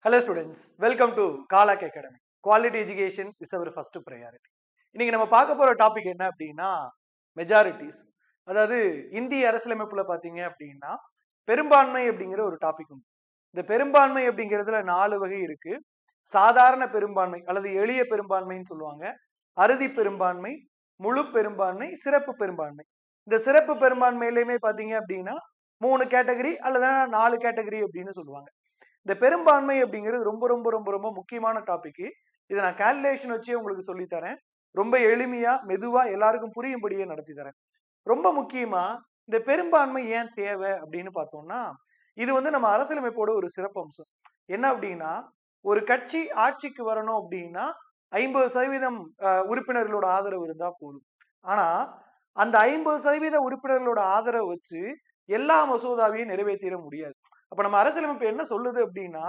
Hello students, welcome to Kalak Academy. Quality education is our first priority. இன்னைக்கு நம்ம பார்க்க போற டாபிக் என்ன அப்படின்னா மெஜாரிட்டிஸ். அதாவது இந்திய அரசியலமைப்புல பாத்தீங்க அப்படின்னா பெரும்பான்மை அப்படிங்கிற ஒரு டாபிக் உண்டு. இந்த பெரும்பான்மை அப்படிங்கிறதுல 4 வகை இருக்கு. சாதாரண பெரும்பான்மை அல்லது எளிய பெரும்பான்மைன்னு சொல்லுவாங்க. அறுதி பெரும்பான்மை, முழு பெரும்பான்மை, சிறப்பு பெரும்பான்மை. இந்த சிறப்பு பெரும்பான்மையிலுமே பாத்தீங்க அப்படின்னா 3 கேட்டகரி அல்லது 4 கேட்டகரி அப்படின்னு சொல்லுவாங்க. இந்த பெரும்பான்மை அப்படிங்கிறது ரொம்ப ரொம்ப ரொம்ப ரொம்ப முக்கியமான டாபிக். இதை நான் கால்குலேஷன் வச்சே உங்களுக்கு சொல்லி தரேன். ரொம்ப எளிமையா மெதுவா எல்லாருக்கும் புரியும்படியே நடத்தி தரேன். ரொம்ப முக்கியமா இந்த பெரும்பான்மை ஏன் தேவை அப்படின்னு பார்த்தோம்னா, இது நம்ம அரசியலமைப்போட ஒரு சிறப்பம்சம். என்ன அப்படின்னா, ஒரு கட்சி ஆட்சிக்கு வரணும் அப்படின்னா 50% உறுப்பினர்களோட ஆதரவு இருந்தா போதும். ஆனா அந்த 50% உறுப்பினர்களோட ஆதரவு வச்சு எல்லா மசோதாவையும் நிறைவேற்றிட முடியாது. அப்ப நம்ம அரசியலமைப்பு என்ன சொல்லுது அப்படின்னா,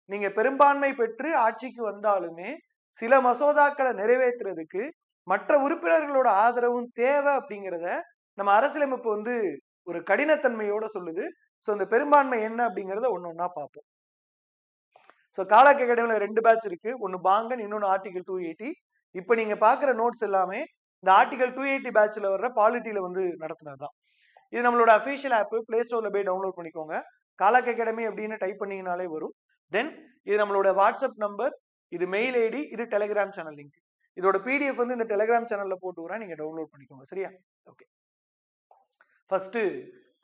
நீங்க பெரும்பான்மை பெற்று ஆட்சிக்கு வந்தாலுமே சில மசோதாக்களை நிறைவேற்றுறதுக்கு மற்ற உறுப்பினர்களோட ஆதரவும் தேவை அப்படிங்கிறத நம்ம அரசியலமைப்பு ஒரு கடினத்தன்மையோட சொல்லுது. சோ இந்த பெரும்பான்மை என்ன அப்படிங்கறத ஒன்னொன்னா பார்ப்போம். சோ காலாக் அகாடமில 2 பேட்ச் இருக்கு. ஒன்னு பாங்கன், இன்னொன்னு ஆர்டிகல் 280. இப்ப நீங்க பாக்குற நோட்ஸ் எல்லாமே இந்த ஆர்டிகல் 280 பேட்ச்ல வர்ற பாலிட்டில நடத்துனதுதான். இது நம்மளோட அபிஷியல் ஆப், பிளே ஸ்டோர்ல போய் டவுன்லோட் பண்ணிக்கோங்க. காலாக் அகாடமி அப்படின்னு டைப் பண்ணீங்கனாலே வரும். தென் இது நம்மளோட வாட்ஸ்அப் நம்பர், இது மெயில் ஐடி, இது டெலிகிராம் சேனல் லிங்க். இதோட பிடிஎஃப் இந்த டெலிகிராம் சேனல்ல போட்டு வரேன், நீங்க டவுன்லோட் பண்ணிக்கோங்க. சரியா? ஓகே. ஃபர்ஸ்ட்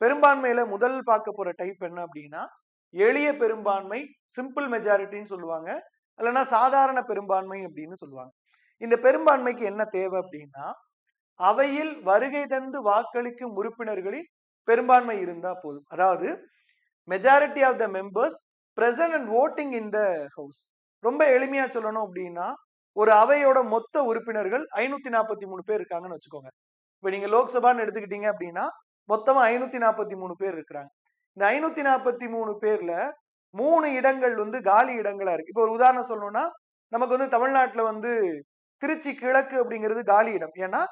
பெரும்பான்மையில முதல் பார்க்க போற டைப் என்ன அப்படின்னா எளிய பெரும்பான்மை, சிம்பிள் மெஜாரிட்டின்னு சொல்லுவாங்க, இல்லைன்னா சாதாரண பெரும்பான்மை அப்படின்னு சொல்லுவாங்க. இந்த பெரும்பான்மைக்கு என்ன தேவை அப்படின்னா, அவையில் வருகை தந்து வாக்களிக்கும் உறுப்பினர்களின் பெரும்பான்மை இருந்தா போதும். அதாவது majority of the members present and voting in the house. ரொம்ப எளிமையா சொல்லணும் அப்படின்னா, ஒரு அவையோட மொத்த உறுப்பினர்கள் 543 பேர் இருக்காங்கன்னு வச்சுக்கோங்க. இப்ப நீங்க லோக்சபான்னு எடுத்துக்கிட்டீங்க அப்படின்னா மொத்தமா 543 பேர் இருக்கிறாங்க. இந்த 543 பேர்ல 3 இடங்கள் காலி இடங்களா இருக்கு. இப்போ ஒரு உதாரணம் சொல்லணும்னா, நமக்கு தமிழ்நாட்டுல திருச்சி கிழக்கு அப்படிங்கிறது காலி இடம். ஏன்னா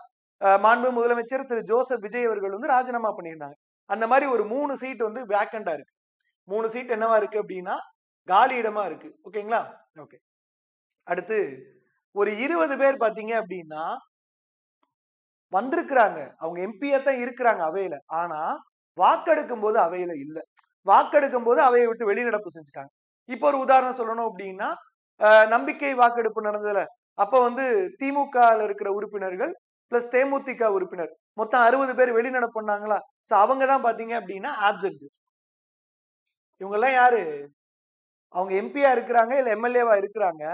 மாண்பு முதலமைச்சர் திரு ஜோசப் விஜய் அவர்கள் ராஜினாமா பண்ணியிருந்தாங்க. அந்த மாதிரி ஒரு 3 சீட் வேக்கண்டா இருக்கு. 3 சீட் என்னவா இருக்கு அப்படின்னா காலி இடமா இருக்கு. ஓகேங்களா? ஓகே. அடுத்து ஒரு 20 பேர் பாத்தீங்க அப்படின்னா வந்திருக்கிறாங்க. அவங்க எம்பியா தான் இருக்கிறாங்க அவையில. ஆனா வாக்கெடுக்கும் போது அவையில இல்ல. வாக்கெடுக்கும் போது அவையை விட்டு வெளிநடப்பு செஞ்சுட்டாங்க. இப்போ ஒரு உதாரணம் சொல்லணும் அப்படின்னா, நம்பிக்கை வாக்கெடுப்பு நடந்ததுல அப்ப திமுகல இருக்கிற உறுப்பினர்கள் பிளஸ் தேமுதிக உறுப்பினர் மொத்தம் 60 பேர் வெளிநடப்பு பண்ணாங்களா? சோ அவங்க தான் பாத்தீங்க அப்படின்னா ஆப்சென்டிஸ். இவங்க எல்லாம் யாரு? அவங்க எம்பியா இருக்கிறாங்க, இல்ல எம்எல்ஏவா இருக்கிறாங்க.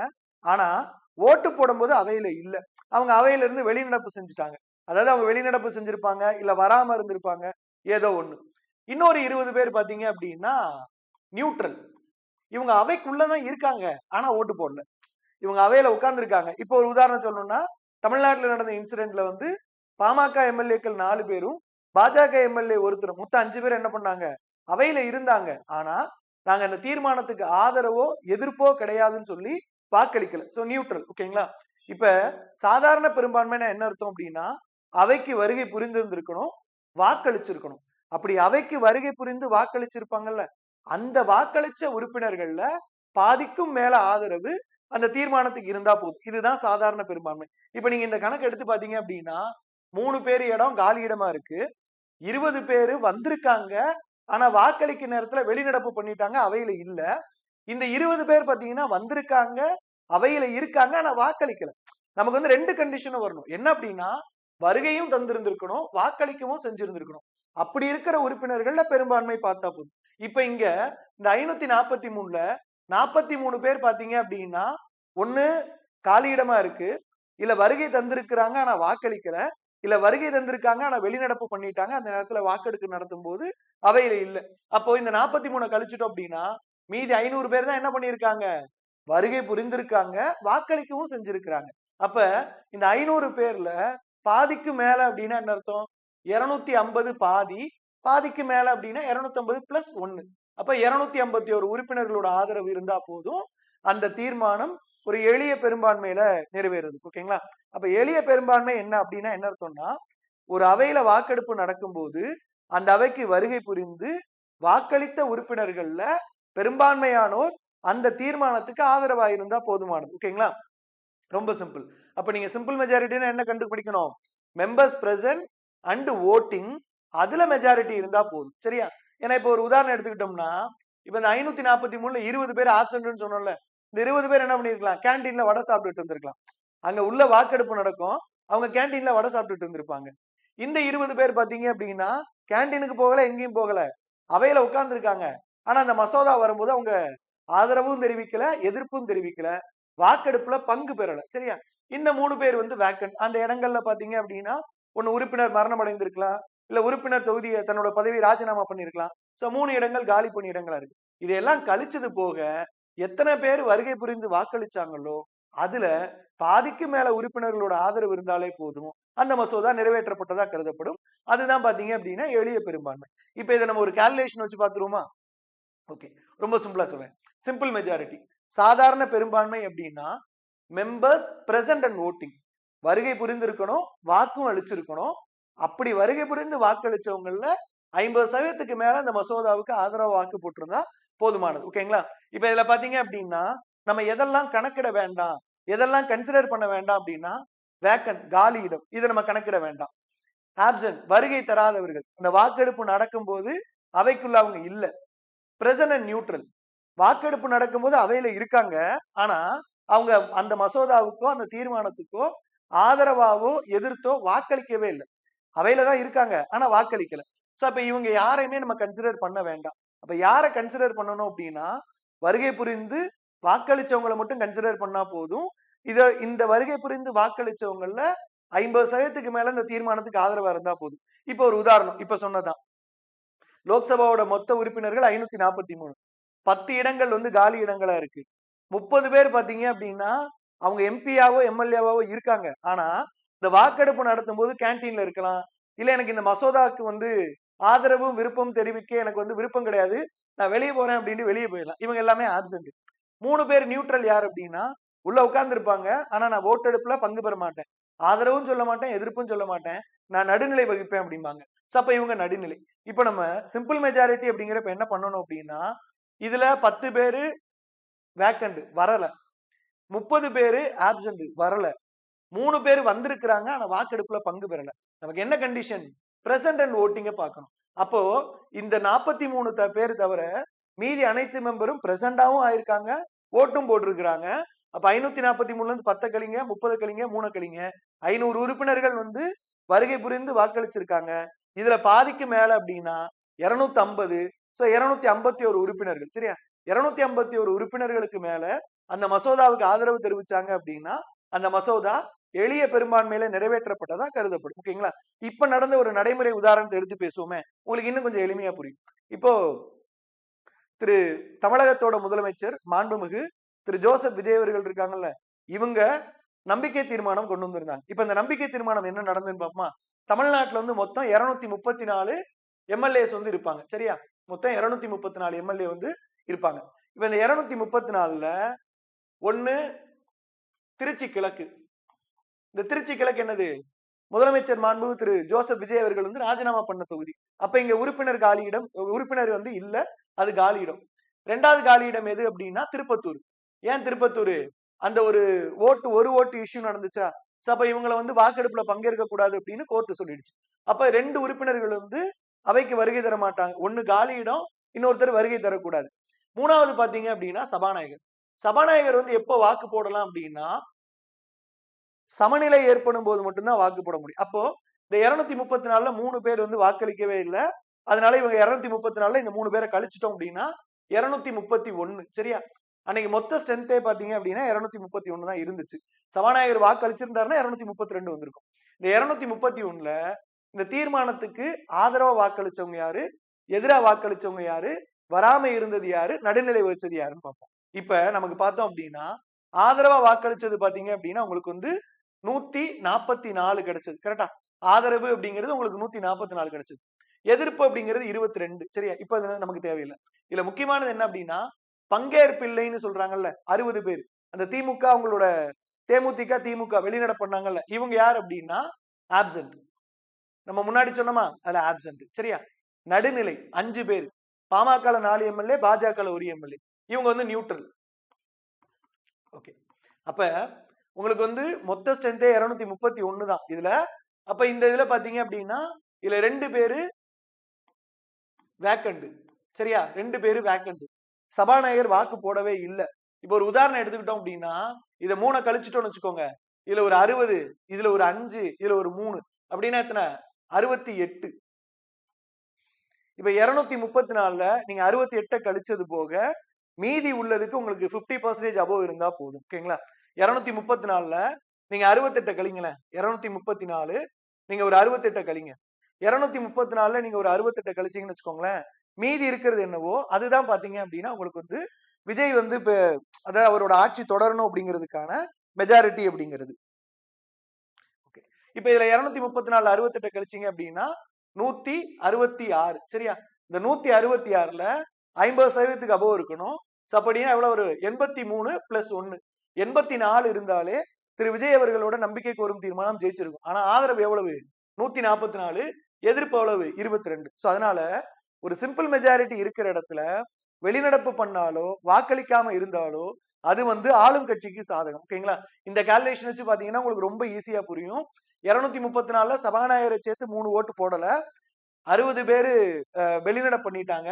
ஆனா ஓட்டு போடும்போது அவையில இல்ல. அவங்க அவையில இருந்து வெளிநடப்பு செஞ்சுட்டாங்க. அதாவது அவங்க வெளிநடப்பு செஞ்சிருப்பாங்க, இல்ல வராம இருந்திருப்பாங்க, ஏதோ ஒண்ணு. இன்னொரு 20 பேர் பாத்தீங்க அப்படின்னா நியூட்ரல். இவங்க அவைக்குள்ளதான் இருக்காங்க, ஆனா ஓட்டு போடல. இவங்க அவையில உட்கார்ந்து இருக்காங்க. இப்போ ஒரு உதாரணம் சொல்லணும்னா, தமிழ்நாட்டுல நடந்த இன்சிடென்ட்ல பாமக எம்எல்ஏக்கள் 4 பேரும், பாஜக எம்எல்ஏ ஒருத்தர், மொத்தம் 5 பேர் என்ன பண்ணாங்க? அவையில இருந்தாங்க. ஆனா நாங்க அந்த தீர்மானத்துக்கு ஆதரவோ எதிர்ப்போ கிடையாதுன்னு சொல்லி வாக்களிக்கல. So neutral. ஓகேங்களா? இப்ப சாதாரண பெரும்பான்மைனா என்ன அர்த்தம் அப்படின்னா, அவைக்கு வருகை புரிந்திருந்திருக்கணும், வாக்களிச்சிருக்கணும். அப்படி அவைக்கு வருகை புரிந்து வாக்களிச்சிருப்பாங்கல்ல, அந்த வாக்களிச்ச உறுப்பினர்கள்ல பாதிக்கும் மேல ஆதரவு அந்த தீர்மானத்துக்கு இருந்தா போதும். இதுதான் சாதாரண பெரும்பான்மை. இப்ப நீங்க இந்த கணக்கு எடுத்து பாத்தீங்க அப்படின்னா 3 பேர் இடம் காலி இடமா இருக்கு, 20 பேரு வந்திருக்காங்க, ஆனா வாக்களிக்க நேரத்துல வெளிநடப்பு பண்ணிட்டாங்க, அவையில இல்ல. இந்த 20 பேர் பாத்தீங்கன்னா வந்திருக்காங்க, அவையில இருக்காங்க, ஆனா வாக்களிக்கல. நமக்கு 2 கண்டிஷனும் வரணும். என்ன அப்படின்னா, வருகையும் தந்திருந்திருக்கணும், வாக்களிக்கவும் செஞ்சிருந்திருக்கணும். அப்படி இருக்கிற உறுப்பினர்கள்ல பெரும்பான்மை பார்த்தா போதும். இப்ப இங்க இந்த 543ல 43 பேர் பாத்தீங்க அப்படின்னா, ஒண்ணு காலியிடமா இருக்கு, இல்ல வருகை தந்திருக்கிறாங்க ஆனா வாக்களிக்கல, இல்ல வருகை தந்திருக்காங்க ஆனா வெளிநடப்பு பண்ணிட்டாங்க, அந்த நேரத்துல வாக்கெடுப்பு நடத்தும் போது அவையில இல்ல. அப்போ இந்த 43 கழிச்சிட்டோம் அப்படின்னா மீதி 500 பேர் தான் என்ன பண்ணிருக்காங்க? வருகை புரிந்திருக்காங்க, வாக்களிக்கவும் செஞ்சிருக்கிறாங்க. அப்ப இந்த 500 பேர்ல பாதிக்கு மேல அப்படின்னா என்ன அர்த்தம்? 250 பாதி, பாதிக்கு மேல அப்படின்னா 250 பிளஸ் 1. அப்ப 251 உறுப்பினர்களோட ஆதரவு இருந்தா போதும் அந்த தீர்மானம் ஒரு எளிய பெரும்பான்மையில நிறைவேறுது. ஓகேங்களா? அப்ப எளிய பெரும்பான்மை என்ன அப்படின்னா என்ன அர்த்தம்னா, ஒரு அவையில வாக்கெடுப்பு நடக்கும்போது அந்த அவைக்கு வருகை புரிந்து வாக்களித்த உறுப்பினர்கள்ல பெரும்பான்மையானோர் அந்த தீர்மானத்துக்கு ஆதரவா இருந்தா போதுமானது. ஓகேங்களா? ரொம்ப சிம்பிள். அப்ப நீங்க சிம்பிள் மெஜாரிட்டினா என்ன கண்டுபிடிக்கணும்? மெம்பர்ஸ் பிரசன்ட் அண்ட் வோட்டிங், அதுல மெஜாரிட்டி இருந்தா போதும். சரியா? ஏன்னா இப்ப ஒரு உதாரணம் எடுத்துக்கிட்டோம்னா, இப்ப இந்த 543ல 20 பேர் ஆப்சென்ட்னு சொன்னோம்ல. இந்த 20 பேர் என்ன பண்ணிருக்கலாம்? கேண்டீன்ல வடை சாப்பிட்டுட்டு இருந்திருக்கலாம். அங்க உள்ள வாக்கெடுப்பு நடக்கும். அவங்க கேண்டீன்ல வடை சாப்பிட்டுட்டு இருந்திருப்பாங்க. இந்த 20 பேர் பாத்தீங்க அப்படின்னா, கேண்டீனுக்கு போகல, எங்கேயும் போகல. அவையில உட்கார்ந்திருக்காங்க. ஆனா அந்த மசோதா வரும்போது அவங்க ஆதரவும் தெரிவிக்கல, எதிர்ப்பும் தெரிவிக்கல. வாக்கெடுப்புல பங்கு பெறல. சரியா? இந்த 3 பேர் வந்து வேக்கன்ட். அந்த இடங்கள்ல பாத்தீங்க அப்படின்னா, ஒண்ணு உறுப்பினர் மரணம் அடைந்திருக்கலாம். இல்ல உறுப்பினர் தொகுதிய தன்னோட பதவியை ராஜினாமா பண்ணியிருக்கலாம். சோ 3 இடங்கள் காலி பணியிடங்களா இருக்கு. இதெல்லாம் கழிச்சது போக எத்தனை பேர் வருகை புரிந்து வாக்களிச்சாங்களோ, அதுல பாதிக்கு மேல உறுப்பினர்களோட ஆதரவு இருந்தாலே போதும். அந்த மசோதா நிறைவேற்றப்பட்டதா கருதப்படும். அதுதான் பாத்தீங்க அப்படின்னா எளிய பெரும்பான்மை. இப்ப இத நம்ம ஒரு கால்குலேஷன் வச்சு பாத்துருவோமா? ஓகே. ரொம்ப சிம்பிளா சொல்றேன். Simple majority. சாதாரண பெரும்பான்மை அப்படின்னா மெம்பர்ஸ் பிரசன்ட் அண்ட் வோட்டிங். வருகை புரிந்திருக்கணும், வாக்கும் அளிச்சிருக்கணும். அப்படி வருகை புரிந்து வாக்களிச்சவங்கள்ல 50% மேல அந்த மசோதாவுக்கு ஆதரவு வாக்கு போட்டிருந்தா போதுமானது. ஓகேங்களா? இப்ப இதுல பாத்தீங்க அப்படின்னா நம்ம எதெல்லாம் கணக்கிட வேண்டாம், எதெல்லாம் கன்சிடர் பண்ண வேண்டாம் அப்படின்னா வேக்கன்ட் காலி இடம், இதை நம்ம கணக்கிட வேண்டாம். ஆப்சென்ட் வருகை தராதவர்கள், இந்த வாக்கெடுப்பு நடக்கும் போது அவைக்குள்ள அவங்க இல்ல. பிரசன்ட் அண்ட் நியூட்ரல், வாக்கெடுப்பு நடக்கும்போது அவையில இருக்காங்க. ஆனா அவங்க அந்த மசோதாவுக்கோ அந்த தீர்மானத்துக்கோ ஆதரவாவோ எதிர்த்தோ வாக்களிக்கவே இல்லை. அவையில தான் இருக்காங்க, ஆனா வாக்களிக்கல. சோ அப்ப இவங்க யாரையுமே நம்ம கன்சிடர் பண்ண வேண்டாம். அப்ப யாரை கன்சிடர் பண்ணணும் அப்படின்னா, வருகை புரிந்து வாக்களிச்சவங்களை மட்டும் கன்சிடர் பண்ணா போதும். இந்த வருகை புரிந்து வாக்களிச்சவங்கள்ல 50% மேல இந்த தீர்மானத்துக்கு ஆதரவா இருந்தா போதும். இப்ப ஒரு உதாரணம், இப்ப சொன்னதான் லோக்சபாவோட மொத்த உறுப்பினர்கள் 543. 10 இடங்கள் வந்து காலி இடங்களா இருக்கு. 30 பேர் பாத்தீங்க அப்படின்னா அவங்க எம்பியாவோ எம்எல்ஏவாவோ இருக்காங்க. ஆனா இந்த வாக்கெடுப்பு நடத்தும் போது கேன்டீன்ல இருக்கலாம். இல்ல எனக்கு இந்த மசோதாவுக்கு வந்து ஆதரவும் விருப்பம் தெரிவிக்க எனக்கு வந்து விருப்பம் கிடையாது, நான் வெளியே போறேன் அப்படின்னு வெளியே போயிடலாம். இவங்க எல்லாமே ஆப்சென்ட். 3 பேர் நியூட்ரல் யார் அப்படின்னா உள்ள உட்கார்ந்து இருப்பாங்க. ஆனா நான் ஓட்டெடுப்புல பங்கு பெற மாட்டேன், ஆதரவும் சொல்ல மாட்டேன், எதிர்ப்பும் சொல்ல மாட்டேன், நான் நடுநிலை வகிப்பேன் அப்படிம்பாங்க. சோ அப்ப இவங்க நடுநிலை. இப்ப நம்ம சிம்பிள் மெஜாரிட்டி அப்படிங்கிறப்ப என்ன பண்ணணும் அப்படின்னா, இதுல 10 பேரு வேக்கண்ட் வரல, 30 பேரு ஆப்சென்ட் வரல, 3 பேர் வந்திருக்கிறாங்க ஆனா வாக்கெடுப்புல பங்கு பெறல. நமக்கு என்ன கண்டிஷன்? பிரசன்ட் அண்ட் வோட்டிங்க பார்க்கணும். அப்போ இந்த 43 பேர் தவிர மீதி அனைத்து மெம்பரும் பிரசண்டாவும் ஆயிருக்காங்க, ஓட்டும் போட்டிருக்கிறாங்க. அப்ப 543ல இருந்து 10 கழிங்க, 30 கழிங்க, 3 கழிங்க, 500 உறுப்பினர்கள் வந்து வருகை புரிந்து வாக்களிச்சிருக்காங்க. இதுல பாதிக்கு மேல அப்படின்னா 250. சோ 251 உறுப்பினர்கள். சரியா? 251 உறுப்பினர்களுக்கு மேல அந்த மசோதாவுக்கு ஆதரவு தெரிவிச்சாங்க அப்படின்னா அந்த மசோதா எளிய பெரும்பான்மையில நிறைவேற்றப்பட்டதா கருதப்படும். ஓகேங்களா? இப்ப நடந்த ஒரு நடைமுறை உதாரணத்தை எடுத்து பேசுவோமே, உங்களுக்கு இன்னும் கொஞ்சம் எளிமையா புரியும். இப்போ திரு தமிழகத்தோட முதலமைச்சர் மாண்புமிகு திரு ஜோசப் விஜய் அவர்கள் இருக்காங்கல்ல, இவங்க நம்பிக்கை தீர்மானம் கொண்டு வந்திருந்தாங்க. இப்ப இந்த நம்பிக்கை தீர்மானம் என்ன நடந்ததுன்னு பாப்போமா? தமிழ்நாட்டுல வந்து மொத்தம் 234 எம்எல்ஏஸ் வந்து இருப்பாங்க. சரியா? மொத்தம் 234 எம்எல்ஏ வந்து இருப்பாங்க. இப்ப இந்த 234ல ஒண்ணு திருச்சி கிழக்கு. இந்த திருச்சி கிழக்கு என்னது? முதலமைச்சர் மாண்பு திரு ஜோசப் விஜய் அவர்கள் வந்து ராஜினாமா பண்ண தொகுதி. அப்ப இங்க உறுப்பினர் காலியிடம், உறுப்பினர் வந்து இல்ல, அது காலியிடம். 2வது காலியிடம் எது அப்படின்னா திருப்பத்தூர். ஏன் திருப்பத்தூர்? அந்த ஒரு ஓட்டு இஷ்யூ நடந்துச்சா? சோ அப்ப இவங்களை வந்து வாக்கெடுப்புல பங்கேற்க கூடாது அப்படின்னு கோர்ட் சொல்லிடுச்சு. அப்ப 2 உறுப்பினர்கள் வந்து அவைக்கு வருகை தர மாட்டாங்க. ஒண்ணு காலியிடம், இன்னொருத்தர் வருகை தரக்கூடாது. 3வது பாத்தீங்க அப்படின்னா சபாநாயகர். சபாநாயகர் வந்து எப்போ வாக்கு போடலாம் அப்படின்னா சமநிலை ஏற்படும் போது மட்டும்தான் வாக்கு போட முடியும். அப்போ இந்த 234ல 3 பேர் வந்து வாக்களிக்கவே இல்லை. அதனால இவங்க 234ல இந்த 3 பேரை கழிச்சிட்டோம் அப்படின்னா 231. சரியா? அன்னைக்கு மொத்த ஸ்ட்ரென்த்தே பாத்தீங்க அப்படின்னா 231 தான் இருந்துச்சு. சபாநாயகர் வாக்கு அளிச்சிருந்தாருன்னா 232 வந்திருக்கும். இந்த 231ல இந்த தீர்மானத்துக்கு ஆதரவா வாக்களிச்சவங்க யாரு, எதிரா வாக்களிச்சவங்க யாரு, வராம இருந்தது யாரு, நடுநிலை வச்சது யாருன்னு பார்ப்போம். இப்ப நமக்கு பார்த்தோம் அப்படின்னா ஆதரவா வாக்களிச்சது பாத்தீங்க அப்படின்னா உங்களுக்கு வந்து 144 கிடைச்சது. கரெக்டா? ஆதரவு அப்படிங்கிறது உங்களுக்கு 144 கிடைச்சது. எதிர்ப்பு அப்படிங்கிறது 22. சரியா? இப்ப அது நமக்கு தேவையில்லை. இதுல முக்கியமானது என்ன அப்படின்னா பங்கேற்பில்லைன்னு சொல்றாங்கல்ல 60 பேர். அந்த திமுக அவங்களோட தேமுதிக திமுக வெளிநடப்பு பண்ணாங்கல்ல, இவங்க யார் அப்படின்னா ஆப்சென்ட். நம்ம முன்னாடி சொன்னோமா, அதுல ஆப்சென்ட். சரியா? நடுநிலை 5 பேர். பாமகல 4 எம்எல்ஏ, பாஜகல 1 எம்எல்ஏ. இவங்க வந்து நியூட்ரல். ஓகே, அப்ப உங்களுக்கு வந்து மொத்த ஸ்ட்ரென்த்தே 231 தான் இதுல. அப்ப இந்த இதுல பாத்தீங்க அப்படின்னா இதுல 2 பேரு வேக்கண்ட். சரியா, 2 பேரு வேக்கண்ட். சபாநாயகர் வாக்கு போடவே இல்ல. இப்போ ஒரு உதாரணம் எடுத்துக்கிட்டோம் அப்படின்னா இத 3 கழிச்சிட்டோம்னு வச்சுக்கோங்க. இதுல ஒரு 60, இதுல ஒரு 5, இதுல ஒரு 3 அப்படின்னா எத்தனை? 68. இப்ப 234ல நீங்க 68 கழிச்சது போக மீதி உள்ளதுக்கு உங்களுக்கு 50% அபோவ் இருந்தா போதும். ஓகேங்களா? 234ல நீங்க 68 கழிங்களேன். 234 நீங்க ஒரு 68 கழிங்க. 234ல நீங்க ஒரு 68 கழிச்சீங்கன்னு வச்சுக்கோங்களேன். மீதி இருக்கிறது என்னவோ அதுதான் பாத்தீங்க அப்படின்னா உங்களுக்கு வந்து விஜய் வந்து இப்ப அதாவது அவரோட ஆட்சி தொடரணும் அப்படிங்கிறதுக்கான மெஜாரிட்டி அப்படிங்கிறது. ஓகே, இப்ப இதுல 234 68 கழிச்சீங்க அப்படின்னா 166. சரியா, இந்த 166ல 50% அபோவ் இருக்கணும். அப்படின்னா எவ்வளவு ஒரு 83 பிளஸ் 1 84 இருந்தாலே திரு விஜய் அவர்களோட நம்பிக்கை கோரும் தீர்மானம் ஜெயிச்சிருக்கும். ஆனா ஆதரவு எவ்வளவு? 144, எதிர்ப்பு எவ்வளவு? 22. சோ அதனால ஒரு சிம்பிள் மெஜாரிட்டி இருக்கிற இடத்துல வெளிநடப்பு பண்ணாலோ வாக்களிக்காம இருந்தாலோ அது வந்து ஆளும் கட்சிக்கு சாதகம். ஓகேங்களா? இந்த கால்குலேஷன் வச்சு பாத்தீங்கன்னா உங்களுக்கு ரொம்ப ஈஸியா புரியும். 234ல சபாநாயகரை சேர்த்து 3 ஓட்டு போடல, 60 பேரு வெளிநடப்பு பண்ணிட்டாங்க,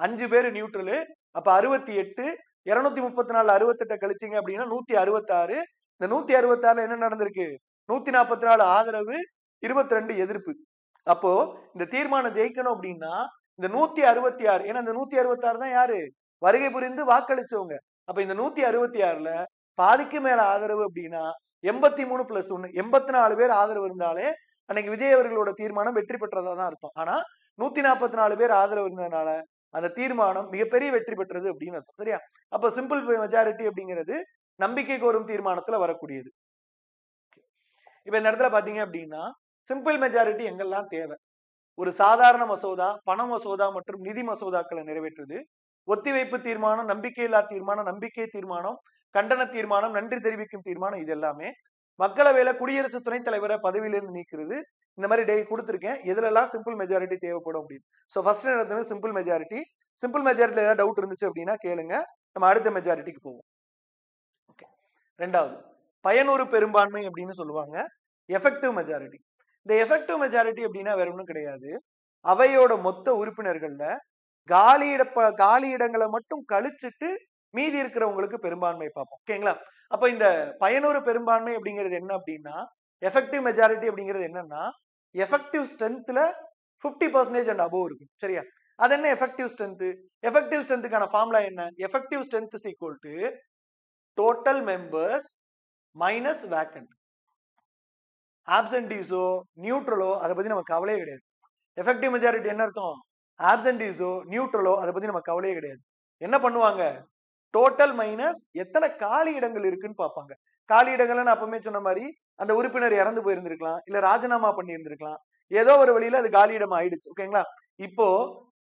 5 பேரு நியூட்ரலு. அப்ப 68, 234 68 கழிச்சீங்க அப்படின்னா 166. இந்த 166ல என்ன நடந்திருக்கு? 144 ஆதரவு, 22 எதிர்ப்பு. அப்போ இந்த தீர்மானம் ஜெயிக்கணும் அப்படின்னா இந்த 166, ஏன்னா இந்த 166 தான் யாரு? வருகை புரிந்து வாக்களிச்சவங்க. அப்ப இந்த 166ல பாதிக்கு மேல ஆதரவு அப்படின்னா 83 பிளஸ் 1 84 பேர் ஆதரவு இருந்தாலே அன்னைக்கு விஜய் அவர்களோட தீர்மானம் வெற்றி பெற்றதா தான் அர்த்தம். ஆனா 144 பேர் ஆதரவு இருந்ததுனால அந்த தீர்மானம் மிகப்பெரிய வெற்றி பெற்றது அப்படின்னு அர்த்தம். சரியா, அப்ப சிம்பிள் மெஜாரிட்டி அப்படிங்கிறது நம்பிக்கை கோரும் தீர்மானத்துல வரக்கூடியது. இப்ப இந்த இடத்துல பாத்தீங்க அப்படின்னா சிம்பிள் மெஜாரிட்டி எங்கெல்லாம் தேவை? ஒரு சாதாரண மசோதா, பண மசோதா மற்றும் நிதி மசோதாக்களை நிறைவேற்றுது. ஒத்திவைப்பு தீர்மானம், நம்பிக்கையில்லா தீர்மானம், நம்பிக்கை தீர்மானம், கண்டன தீர்மானம், நன்றி தெரிவிக்கும் தீர்மானம், இது எல்லாமே மக்களவையில குடியரசு துணைத் தலைவரை பதவியிலிருந்து நீக்கிறது. இந்த மாதிரி டே கொடுத்துருக்கேன் எதுல எல்லாம் சிம்பிள் மெஜாரிட்டி தேவைப்படும் அப்படின்னு. சோ ஃபர்ஸ்ட் நடந்தது சிம்பிள் மெஜாரிட்டி. சிம்பிள் மெஜாரிட்டில ஏதாவது டவுட் இருந்துச்சு அப்படின்னா கேளுங்க, நம்ம அடுத்த மெஜாரிட்டிக்கு போவோம். ஓகே, ரெண்டாவது பயனுறு பெரும்பான்மை அப்படின்னு சொல்லுவாங்க, எஃபெக்டிவ் மெஜாரிட்டி. இந்த எஃபெக்டிவ் மெஜாரிட்டி அப்படின்னா வேற ஒன்றும் கிடையாது. அவையோட மொத்த உறுப்பினர்கள்ல காலி இடங்களை மட்டும் கழிச்சிட்டு மீதி இருக்கிறவங்களுக்கு பெரும்பான்மை பார்ப்போம். ஓகேங்களா? அப்ப இந்த பயனுறு பெரும்பான்மை அப்படிங்கிறது என்ன அப்படின்னா எஃபெக்டிவ் மெஜாரிட்டி அப்படிங்கிறது என்னன்னா எஃபெக்டிவ் ஸ்ட்ரென்த்ல 50% அண்ட் அபோவ் இருக்கும். சரியா, அது என்ன எஃபெக்டிவ் ஸ்ட்ரென்த்? எஃபெக்டிவ் ஸ்ட்ரென்த்துக்கான ஃபார்முலா என்ன? Effective strength is equal to total members minus vacant. ஆப்சென்டீஸோ நியூட்ரலோ அதை பத்தி நமக்கு கவலையே கிடையாது. எஃபெக்டிவ் மெஜாரிட்டி என்ன அர்த்தம்? ஆப்சென்டீஸோ நியூட்ரலோ அதை பத்தி நம்ம கவலையே கிடையாது. என்ன பண்ணுவாங்க? டோட்டல் மைனஸ் எத்தனை காலி இடங்கள் இருக்குன்னு பார்ப்பாங்க. காலி இடங்கள் நான் அப்பவுமே சொன்ன மாதிரி அந்த உறுப்பினர் இறந்து போயிருந்திருக்கலாம், இல்ல ராஜினாமா பண்ணி இருந்திருக்கலாம், ஏதோ ஒரு வழியில அது காலி இடம் ஆயிடுச்சு. ஓகேங்களா? இப்போ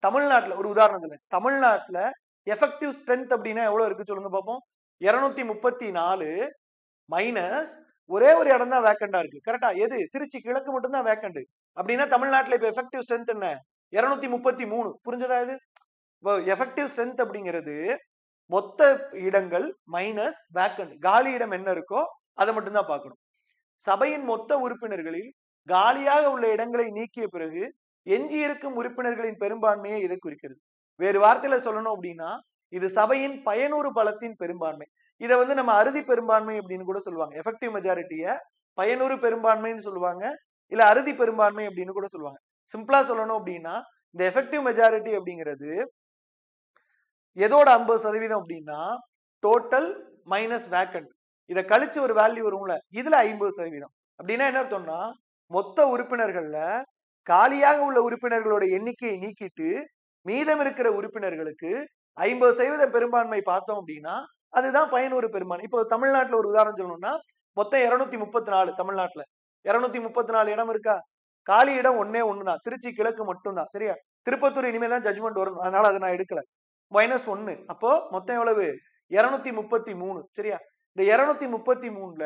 தமிழ்நாட்டுல ஒரு உதாரணத்துல, தமிழ்நாட்டுல எஃபெக்டிவ் ஸ்ட்ரென்த் அப்படின்னா எவ்வளவு இருக்கு சொல்லுங்க பார்ப்போம். 234 மைனஸ் ஒரே ஒரு இடம் தான் வேக்கண்டா இருக்கு. கரெக்டா? எது? திருச்சி கிழக்கு மட்டும் தான் வேக்கண்ட். அப்படின்னா தமிழ்நாட்டுல இப்ப எஃபெக்டிவ் ஸ்ட்ரென்த் என்ன? 233. புரிஞ்சதா? இது எஃபெக்டிவ் ஸ்ட்ரென்த் அப்படிங்கிறது மொத்த இடங்கள் மைனஸ் வேக்கண்ட். காலி இடம் என்ன இருக்கோ அதை மட்டும் தான் பார்க்கணும். சபையின் மொத்த உறுப்பினர்களில் காலியாக உள்ள இடங்களை நீக்கிய பிறகு எஞ்சி இருக்கும் உறுப்பினர்களின் பெரும்பான்மையை இதை குறிக்கிறது. வேறு வார்த்தையில சொல்லணும் அப்படின்னா இது சபையின் பயனுறு பலத்தின் பெரும்பான்மை. இதை வந்து நம்ம அறுதி பெரும்பான்மை அப்படின்னு கூட சொல்லுவாங்க. எஃபெக்டிவ் மெஜாரிட்டிய பயனுறு பெரும்பான்மைன்னு சொல்லுவாங்க, இல்ல அறுதி பெரும்பான்மை அப்படின்னு கூட சொல்லுவாங்க. சிம்பிளா சொல்லணும் அப்படின்னா இந்த எஃபெக்டிவ் மெஜாரிட்டி அப்படிங்கிறது எதோட 50% அப்படின்னா டோட்டல் மைனஸ் வேக்கண்ட். இதை கழிச்சு ஒரு வேல்யூ வரும்ல, இதுல 50%. அப்படின்னா என்ன அர்த்தம்னா மொத்த உறுப்பினர்கள்ல காலியாக உள்ள உறுப்பினர்களோட எண்ணிக்கையை நீக்கிட்டு மீதம் இருக்கிற உறுப்பினர்களுக்கு 50% பெரும்பான்மை பார்த்தோம் அப்படின்னா அதுதான் பயனுறு பெரும்பான்மை. இப்போ தமிழ்நாட்டுல ஒரு உதாரணம் சொல்லணும்னா மொத்தம் 234 தமிழ்நாட்டுல 234 இடம் இருக்கா? காலி இடம் ஒன்னே ஒண்ணுதான், திருச்சி கிழக்கு மட்டும் தான். சரியா, திருப்பத்தூர் இனிமேதான் ஜட்ஜ்மெண்ட் வரும், அதனால அதை நான் எடுக்கல. -1. அப்போ மொத்தம் எவ்வளவு? 233. சரியா, இந்த 233ல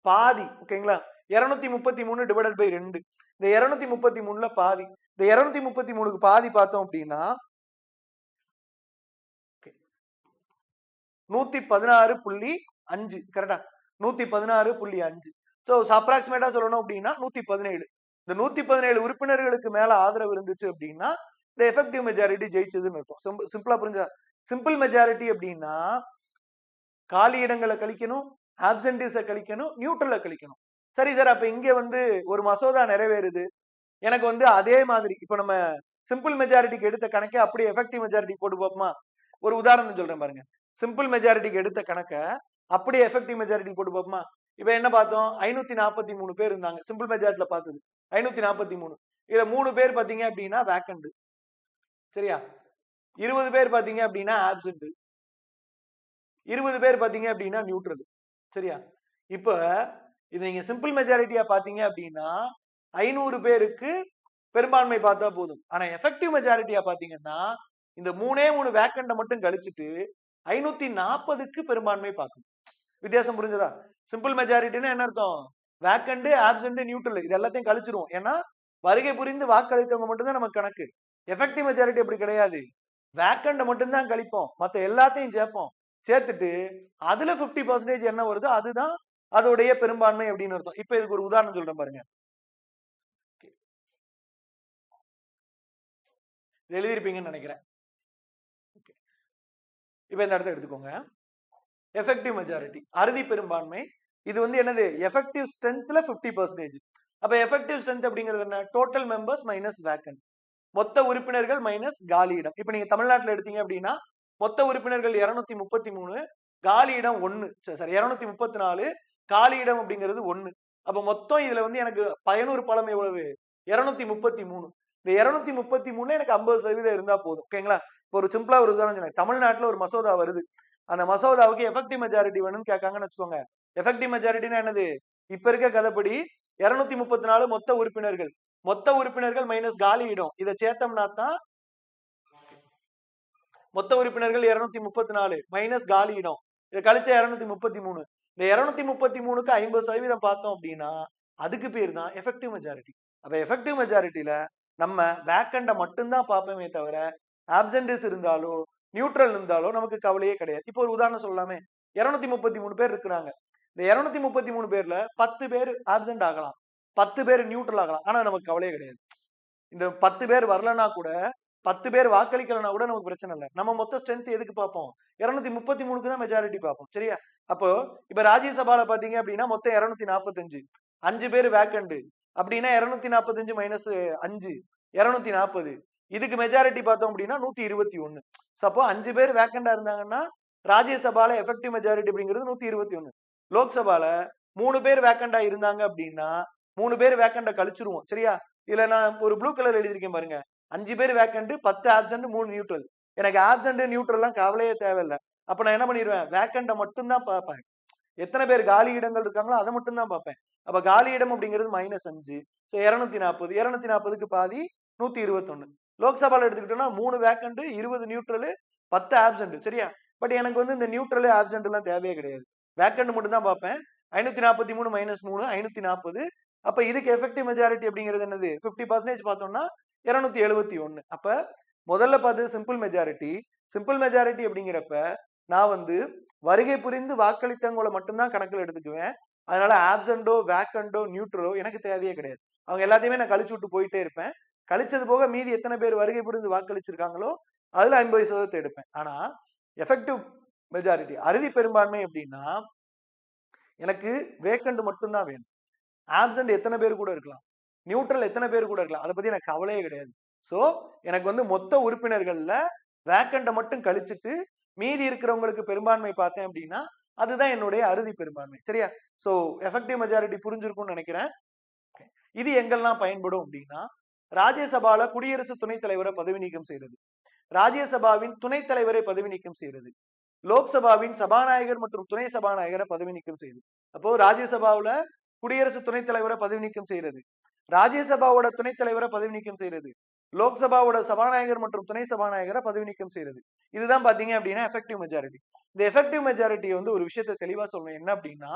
பாதி. ஓகேங்களா, 233 டிவைடட் பை 2. இந்த 233ல பாதி. இந்த 233க்கு பாதி பார்த்தோம் அப்படின்னா 116.5 கரெக்டா, 116.5. ஸோ அப்ராக்சிமேட்டா சொல்லணும் அப்படின்னா 117. இந்த 117 உறுப்பினர்களுக்கு மேல ஆதரவு இருந்துச்சு அப்படின்னா இந்த எஃபெக்டிவ் மெஜாரிட்டி ஜெயிச்சதுன்னு அர்த்தம். சிம்பிளா புரிஞ்சா? சிம்பிள் மெஜாரிட்டி அப்படின்னா காலி இடங்களை கழிக்கணும், ஆப்சென்டிஸை கழிக்கணும், நியூட்ரலை கழிக்கணும். சரி சார், அப்ப இங்க வந்து ஒரு மசோதா நிறைவேறுது, எனக்கு வந்து அதே மாதிரி இப்ப நம்ம சிம்பிள் மெஜாரிட்டிக்கு எடுத்த கணக்கை அப்படியே எஃபெக்டிவ் மெஜாரிட்டி போட்டு பார்ப்போமா? ஒரு உதாரணம் சொல்றேன் பாருங்க. சிம்பிள் மெஜாரிட்டிக்கு எடுத்த கணக்கை அப்படியே எஃபெக்டிவ் மெஜாரிட்டி போட்டு பார்ப்போமா? இப்ப என்ன பார்த்தோம்? 543 பேர் இருந்தாங்க சிம்பிள் மெஜாரிட்டில பார்த்தது 543. இதுல 3 பேர் பாத்தீங்க அப்படின்னா வேக்கண்ட், சரியா? 20 பேர் பாத்தீங்க அப்படின்னா ஆப்சென்ட், 20 பேர் பாத்தீங்க அப்படின்னா நியூட்ரல், சரியா? இப்ப இது நீங்க சிம்பிள் மெஜாரிட்டியா பாத்தீங்க அப்படின்னா 500 பேருக்கு பெரும்பான்மை பார்த்தா போதும். ஆனா எஃபெக்டிவ் மெஜாரிட்டியா பாத்தீங்கன்னா இந்த 3 வேக்கண்ட மட்டும் கழிச்சுட்டு 540க்கு பெரும்பான்மை பார்க்கணும். வித்தியாசம் புரிஞ்சதா? சிம்பிள் மெஜாரிட்டினா என்ன அர்த்தம்? வேக்கண்ட், ஆப்சென்ட், நியூட்ரல் இது எல்லாத்தையும் கழிச்சிருவோம். ஏன்னா வருகை புரிந்து வாக்களித்தவங்க மட்டும்தான் நமக்கு கணக்கு. எஃபெக்டிவ் மெஜாரிட்டி அப்படி கிடையாது. வேக்கண்ட மட்டும்தான் கழிப்போம், மத்த எல்லாத்தையும் சேர்ப்போம். சேர்த்துட்டு அதுல 50% என்ன வருதோ அதுதான் அதோடைய பெரும்பான்மை அப்படின்னு அர்த்தம். இப்ப இதுக்கு ஒரு உதாரணம் சொல்றேன் பாருங்க. எழுதிருப்பீங்கன்னு நினைக்கிறேன். இப்ப இந்த இடத்த எடுத்துக்கோங்க. எஃபெக்டிவ் மெஜாரிட்டி அறுதி பெரும்பான்மை. இது வந்து என்னது? எஃபெக்டிவ் ஸ்ட்ரென்த்ல 50%. அப்ப எஃபெக்டிவ் ஸ்ட்ரென்த் அப்படிங்கிறது என்ன? டோட்டல் மெம்பர்ஸ் மைனஸ் வேக்கண்ட், மொத்த உறுப்பினர்கள் மைனஸ் காலி இடம். இப்ப நீங்க தமிழ்நாட்டுல எடுத்தீங்க அப்படின்னா மொத்த உறுப்பினர்கள் 233, காலி இடம் 1, சரி 234, காலி இடம் அப்படிங்கிறது 1. அப்ப மொத்தம் இதுல வந்து எனக்கு பயனூர் பலம் எவ்வளவு? 233. இந்த 233 எனக்கு 50% இருந்தா போதும். ஓகேங்களா? இப்போ ஒரு சிம்பிளா ஒரு உதாரணம் சொன்னேன். தமிழ்நாட்டுல ஒரு மசோதா வருது, அந்த மசோதாவுக்கு எஃபெக்டிவ் மெஜாரிட்டி வேணும்னு கேட்காங்கன்னு வச்சுக்கோங்க. எஃபெக்டிவ் மெஜாரிட்டினா என்னது? இப்ப இருக்க கதைப்படி 234 மொத்த உறுப்பினர்கள் மைனஸ் காலி இடம் இதை சேர்த்தோம்னா தான் மொத்த உறுப்பினர்கள் 234 மைனஸ் காலி இடம் இதை கழிச்ச 233. இந்த 233க்கு 50% பார்த்தோம் அப்படின்னா அதுக்கு பேர் தான் எஃபெக்டிவ் மெஜாரிட்டி. அப்ப எஃபெக்டிவ் மெஜாரிட்டியில நம்ம வேக்கண்ட மட்டும்தான் பார்ப்போமே தவிர ஆப்சென்டிஸ் இருந்தாலோ நியூட்ரல் இருந்தாலோ நமக்கு கவலையே கிடையாது. இப்போ ஒரு உதாரணம் சொல்லலாமே. 233 பேர் இருக்கிறாங்க. இந்த 233 பேர்ல 10 பேர் ஆப்சென்ட் ஆகலாம், 10 பேர் நியூட்ரல் ஆகலாம். ஆனா நமக்கு கவலையே கிடையாது. இந்த 10 பேர் வரலனா கூட 10 பேர் வாக்களிக்கலனா கூட நமக்கு பிரச்சனை இல்லை. நம்ம மொத்த ஸ்ட்ரென்த் எதுக்கு பார்ப்போம்? 233க்கு தான் மெஜாரிட்டி பார்ப்போம், சரியா? அப்போ இப்ப ராஜ்யசபால பாத்தீங்க அப்படின்னா மொத்தம் 245, 5 பேர் வேக்கண்ட் அப்படின்னா 245 மைனஸ் 5 240. இதுக்கு மெஜாரிட்டி பார்த்தோம் அப்படின்னா 121. சப்போ 5 பேர் வேக்கண்டா இருந்தாங்கன்னா ராஜ்யசபால எஃபெக்டிவ் மெஜாரிட்டி அப்படிங்கிறது 121. லோக்சபால 3 பேர் வேக்கண்டா இருந்தாங்க அப்படின்னா 3 பேர் வேக்கண்ட கழிச்சிருவோம், சரியா? இதுல நான் ஒரு ப்ளூ கலர் எழுதியிருக்கேன் பாருங்க. 5 பேர் வேக்கண்ட், 10 ஆப்சென்ட், 3 நியூட்ரல். எனக்கு ஆப்சென்ட் நியூட்ரல்லாம் கவலையே தேவையில்லை. அப்ப நான் என்ன பண்ணிடுவேன்? வேக்கண்ட மட்டும் தான் பார்ப்பேன். எத்தனை பேர் காலி இடங்கள் இருக்காங்களோ அதை மட்டும் தான் பார்ப்பேன். அப்ப காலி இடம் அப்படிங்கிறது -5. ஸோ 240, 240க்கு பாதி 121. லோக்சபால எடுத்துக்கிட்டோம்னா 3 வேக்கண்ட், 20 நியூட்ரல், 10 ஆப்சென்ட், சரியா? பட் எனக்கு வந்து இந்த நியூட்ரல் ஆப்சென்ட் எல்லாம் தேவையே கிடையாது. வேக்கண்ட் மட்டும் தான் பார்ப்பேன். 543 மைனஸ் 3 540. அப்ப இதுக்கு எஃபெக்டிவ் மெஜாரிட்டி அப்படிங்கிறது என்னது? 50% பார்த்தோம்னா 271. அப்ப முதல்ல பார்த்தது சிம்பிள் மெஜாரிட்டி. சிம்பிள் மெஜாரிட்டி அப்படிங்கிறப்ப நான் வந்து வருகை புரிந்து வாக்களித்தவங்களை மட்டும்தான் கணக்கில் எடுத்துக்குவேன். அதனால ஆப்சென்டோ வேக்கண்டோ நியூட்ரலோ எனக்கு தேவையே கிடையாது. அவங்க எல்லாத்தையுமே நான் கழிச்சு விட்டு போயிட்டே இருப்பேன். கழிச்சது போக மீதி எத்தனை பேர் வருகை புரிந்து வாக்களிச்சிருக்காங்களோ அதுல 50% எடுப்பேன். ஆனா எஃபெக்டிவ் மெஜாரிட்டி அறுதி பெரும்பான்மை அப்படின்னா எனக்கு வேக்கண்ட் மட்டும்தான் வேணும். ஆப்சென்ட் எத்தனை பேர் கூட இருக்கலாம், நியூட்ரல் எத்தனை பேர் கூட இருக்கலாம், அதை பத்தி எனக்கு கவலையே கிடையாது. சோ எனக்கு வந்து மொத்த உறுப்பினர்கள்ல வேக்கண்ட மட்டும் கழிச்சுட்டு மீதி இருக்கிறவங்களுக்கு பெரும்பான்மை பார்த்தேன் அப்படின்னா அதுதான் என்னுடைய அறுதி பெரும்பான்மை, சரியா? சோ எஃபெக்டிவ் மெஜாரிட்டி புரிஞ்சிருக்கும்னு நினைக்கிறேன். இது எங்கெல்லாம் பயன்படும் அப்படின்னா ராஜ்யசபால குடியரசு துணைத் தலைவரை பதவி நீக்கம் செய்யறது, ராஜ்யசபாவின் துணைத் தலைவரை பதவி நீக்கம் செய்யறது, லோக்சபாவின் சபாநாயகர் மற்றும் துணை சபாநாயகரை பதவி நீக்கம் செய்யுது. அப்போ ராஜ்யசபாவுல குடியரசு துணைத் தலைவரை பதவி நீக்கம் செய்யறது, ராஜ்யசபாவோட துணைத் தலைவரை பதவி நீக்கம் செய்யறது, லோக்சபாவோட சபாநாயகர் மற்றும் துணை சபாநாயகரை பதவி நீக்கம் செய்யறது. இதுதான் பாத்தீங்க அப்படின்னா எஃபெக்டிவ் மெஜாரிட்டி. இந்த எஃபெக்டிவ் மெஜாரிட்டி வந்து ஒரு விஷயத்தை தெளிவா சொல்லணும். என்ன அப்படின்னா